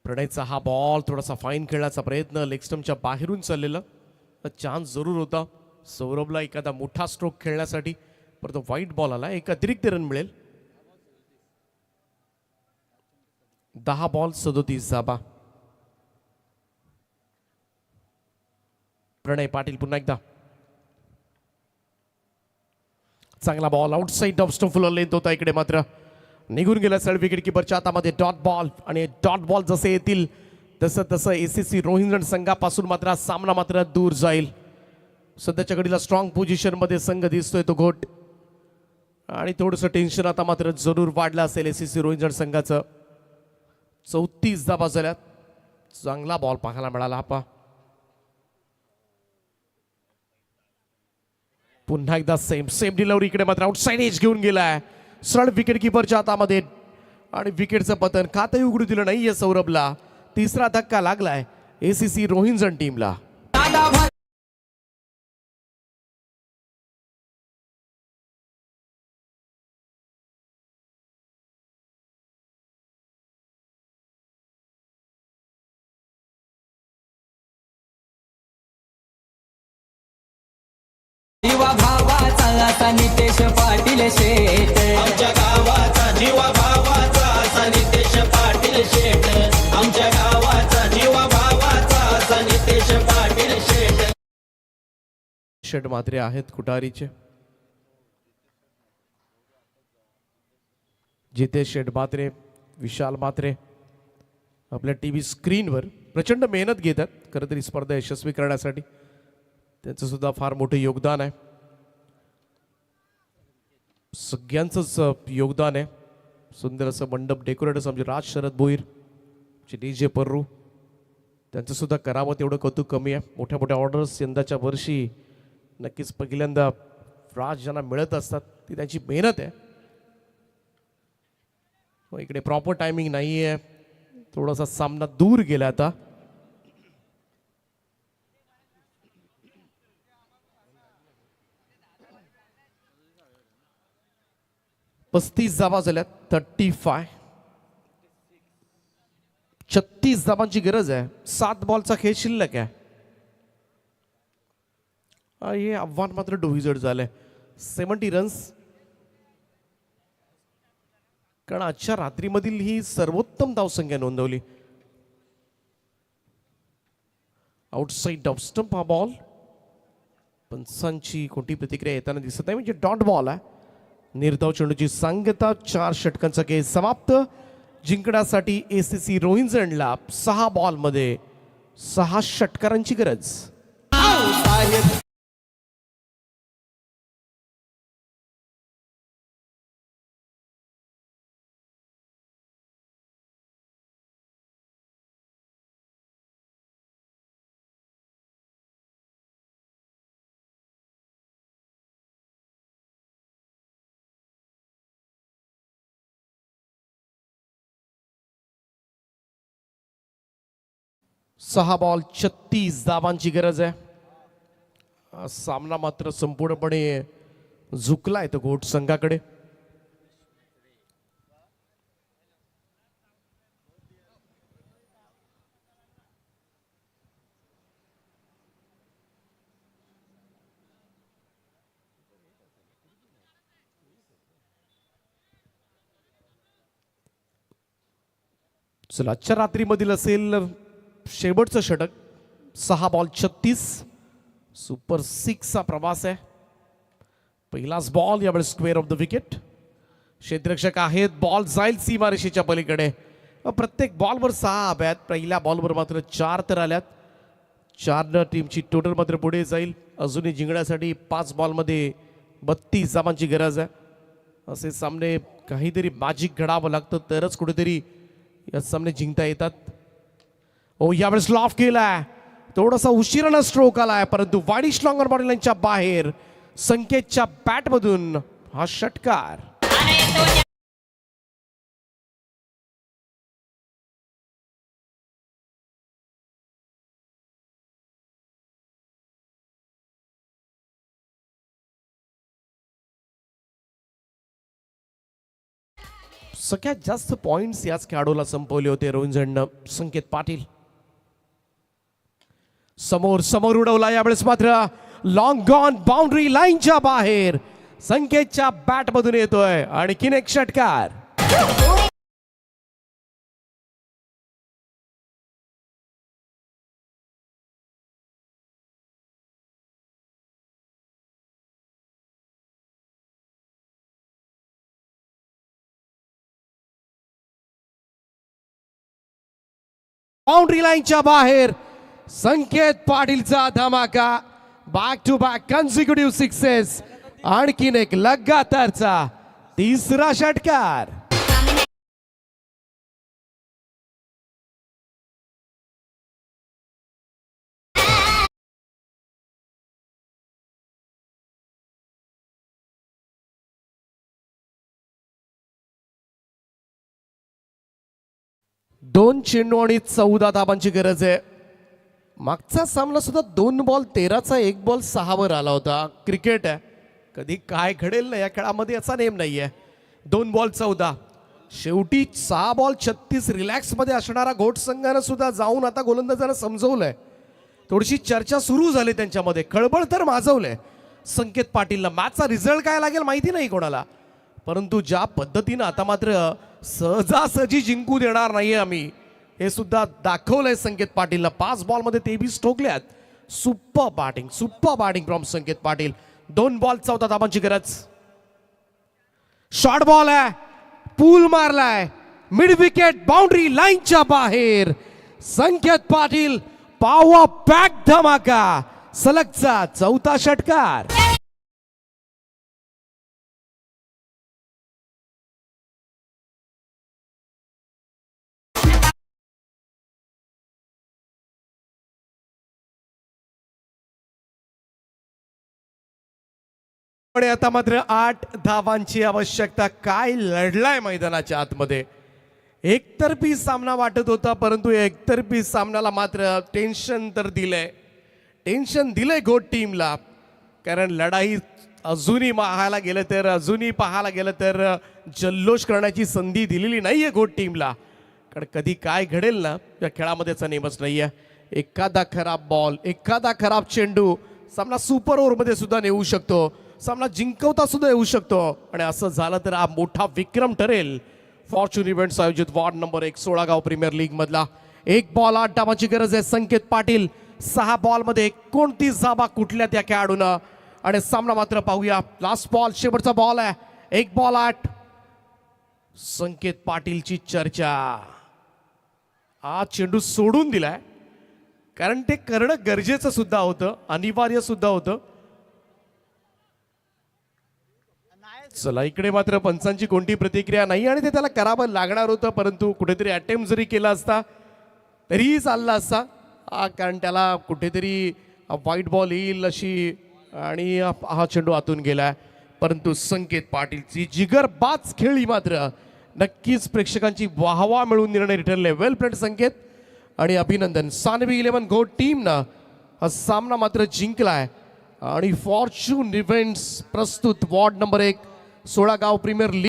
प्रणयचा हा बॉल थोडासा फाईन खेळण्याचा प्रयत्न, लेग स्टंपच्या बाहेरून चाललेला चान्स जरूर होता सौरभला एखादा मोठा स्ट्रोक खेळण्यासाठी, परंतु वाईट बॉल आला. एक अतिरिक्त रन मिळेल. 10 बॉल 37 धाबा. प्रणय पाटील पुन्हा एकदा चांगला बॉल आउटसाइड ऑफ स्टंप फुल लेंथ होता. इकडे मात्र निघून गेला सर विकेट किपरच्या हातामध्ये डॉट बॉल. आणि डॉट बॉल जसे येतील तसं तसं एसीसी रोहिंग्टन संघापासून मात्र सामना मात्र दूर जाईल. सध्याच्या घडीला स्ट्रॉंग पोझिशन मध्ये संघ दिसतोय तो घोट, आणि थोडंसं टेन्शन आता मात्र जरूर वाढलं असेल एसीसी रोहिंग्टन संघाचं. 34 धाबा झाल्यात. चांगला बॉल पाहायला मिळाला. हा पुन्हा एकदा सेम डिलिव्हरी. इकडे मात्र आउटसाइड एज घेऊन गेलाय सरळ विकेट किपरच्या हातामध्ये, आणि विकेटचं पतन खातही उघडू दिलं नाहीये सौरभला. तिसरा धक्का लागलाय एसीसी रोहिंग्टन टीमला. दादा भर जीवा भावाचा असा नितेश पाटील शेट, आमच्या गावाचा जीवा भावाचा असा नितेश पाटील शेट, आमच्या गावाचा जीवा भावाचा असा नितेश पाटील शेट. षट मात्रे आहेत कुटारीचे. जितेश शेट मात्रे, विशाल मात्रे आपल्या टीव्ही स्क्रीनवर प्रचंड मेहनत घेतात खरं तरी स्पर्धा यशस्वी करण्यासाठी. त्यांचं सुद्धा फार मोठं योगदान आहे. सगळ्यांचंच योगदान आहे. सुंदर असं मंडप डेकोरेटर्स आमचे राज शरद भोईर, DJ पर्रू, त्यांचं सुद्धा करावं तेवढं कौतुक कमी आहे. मोठ्या मोठ्या ऑर्डर्स यंदाच्या वर्षी नक्कीच पहिल्यांदा राज ज्यांना मिळत असतात ती त्यांची मेहनत आहे. इकडे प्रॉपर टायमिंग नाही आहे. थोडासा सामना दूर गेला आता. 35 धावा झाल्यात. 35. 36 धावांची गरज आहे. 7 बॉलचा खेळ शिल्लक आहे. हे आव्हान मात्र डोईजड झालंय. 70 रन्स, कारण आजच्या रात्रीमधील ही सर्वोत्तम धावसंख्या नोंदवली. आउटसाइड ऑफ स्टंप हा बॉल. पंचांची कोणती प्रतिक्रिया येताना दिसत नाही, म्हणजे डॉट बॉल आहे. निर्धाव चेंडूची सांगता. 4 षटकांचा खेळ समाप्त. जिंकण्यासाठी एसीसी रोहिंग्टनला 6 बॉलमध्ये 6 षटकारांची गरज. सहा बॉल 36 धावांची गरज आहे. सामना मात्र संपूर्णपणे झुकलाय तो घोट संघाकडे. चला आजच्या रात्रीमधील असेल शेवटचं षटक. 6 बॉल 36. सुपर 6 चा प्रवास आहे. पहिलाच बॉल यावेळेस स्क्वेअर ऑफ द विकेट. क्षेत्ररक्षक आहेत. बॉल जाईल सीमारेषेच्या पलीकडे. प्रत्येक बॉलवर 6 हव्यात. पहिल्या बॉलवर मात्र 4 तर आल्यात. 4 टीमची टोटल मात्र पुढे जाईल. अजूनही जिंकण्यासाठी 5 बॉलमध्ये 32 धावांची गरज आहे. असे सामने काहीतरी मॅजिक घडावं लागतं तरच कुठेतरी या सामने जिंकता येतात. यावेळेस लॉफ केलाय. थोडासा उशिरानं स्ट्रोक आलाय, परंतु वाईडिश लॉंगर बॉडी लाईनच्या बाहेर संकेतच्या बॅटमधून हा षटकार. सगळ्यात जास्त पॉइंट्स याच खेळाडूला संपवले होते रोहिंजननं. संकेत पाटील समोर समोर उडवला, यावेळेस मात्र लॉंग गॉन, बाउंड्री लाईनच्या बाहेर. संकेतच्या बॅट मधून येतोय आणखीन एक षटकार. बाउंड्री लाईनच्या बाहेर संकेत पाटीलचा धमाका. Back to back consecutive sixes. आणखीन एक लगातारचा तिसरा षटकार. दोन चेंडू आणि 14 धाबांची गरज आहे. मागचा सामना सुद्धा 2 बॉल 13चा 1 बॉल 6 वर आला होता. क्रिकेट आहे, कधी काय घडेल ना या खेळामध्ये याचा नेम नाहीये. 2 बॉल 14, शेवटी 6 बॉल 36 रिलॅक्स मध्ये असणारा घोट संघानं सुद्धा जाऊन आता गोलंदाजांना समजवलंय. थोडीशी चर्चा सुरू झाली त्यांच्यामध्ये, खळबळ तर माजवलंय संकेत पाटीलला. मॅचचा रिझल्ट काय लागेल माहिती नाही कोणाला, परंतु ज्या पद्धतीनं आता मात्र सहजासहजी जिंकू देणार नाहीये आम्ही, हे सुद्धा दाखवलंय संकेत पाटीलला. 5 बॉलमध्ये 23 ठोकल्यात. Super batting from Sanket Patil. 2 ball 14 धाबांची गरज. शॉर्ट बॉल आहे, पूल मारलाय, मिड विकेट, बाउंड्री लाईनच्या बाहेर. संकेत पाटील पावा पॅक धमाका. सलगचा 4था षटकार. आणि आता मात्र 8 धावांची आवश्यकता. काय लढलाय मैदानाच्या आतमध्ये. एकतर्फी सामना वाटत होता, परंतु एकतर्फी सामन्याला मात्र टेन्शन तर दिलंय घोट टीमला. कारण लढाई अजूनही पाहायला गेलं तर जल्लोष करण्याची संधी दिलेली नाहीये घोट टीमला. कारण कधी काय घडेल ना या खेळामध्येचा नेमच नाहीये. एखादा खराब बॉल, एखादा खराब चेंडू सामना सुपर ओव्हरमध्ये सुद्धा नेऊ शकतो, सामना जिंकवता सुद्धा येऊ शकतो. आणि असं झालं तर हा मोठा विक्रम ठरेल. फॉर्च्यून इव्हेंट्स आयोजित वॉर्ड नंबर 1 सोळागाव प्रीमियर लीग मधला. 1 बॉल 8 धाबांची गरज आहे. संकेत पाटील 6 बॉलमध्ये 29 धाबा कुठल्या त्या खेळाडूनं. आणि सामना मात्र पाहूया. लास्ट बॉल, शेवटचा बॉल आहे. 1 बॉल 8. संकेत पाटीलची चर्चा. हा चेंडू सोडून दिलाय, कारण ते करणं गरजेचं सुद्धा होतं, अनिवार्य सुद्धा होतं. चला, इकडे मात्र पंचांची कोणती प्रतिक्रिया नाही आणि ते त्याला करावं लागणार होतं, परंतु कुठेतरी अटेम्प्ट जरी केला असता तरीही चालला असता. कारण त्याला कुठेतरी व्हाईट बॉल येईल अशी, आणि हा चेंडू आतून गेलाय. परंतु संकेत पाटीलची जिगरबाज खेळी मात्र नक्कीच प्रेक्षकांची वाहवा मिळून निर्णय ठरले. वेल प्लेड संकेत आणि अभिनंदन. सानवी 11 घोट टीमनं हा सामना मात्र जिंकलाय. आणि फॉर्च्यून इव्हेंट्स प्रस्तुत वॉर्ड नंबर 1 सोळागाव प्रीमियर लीग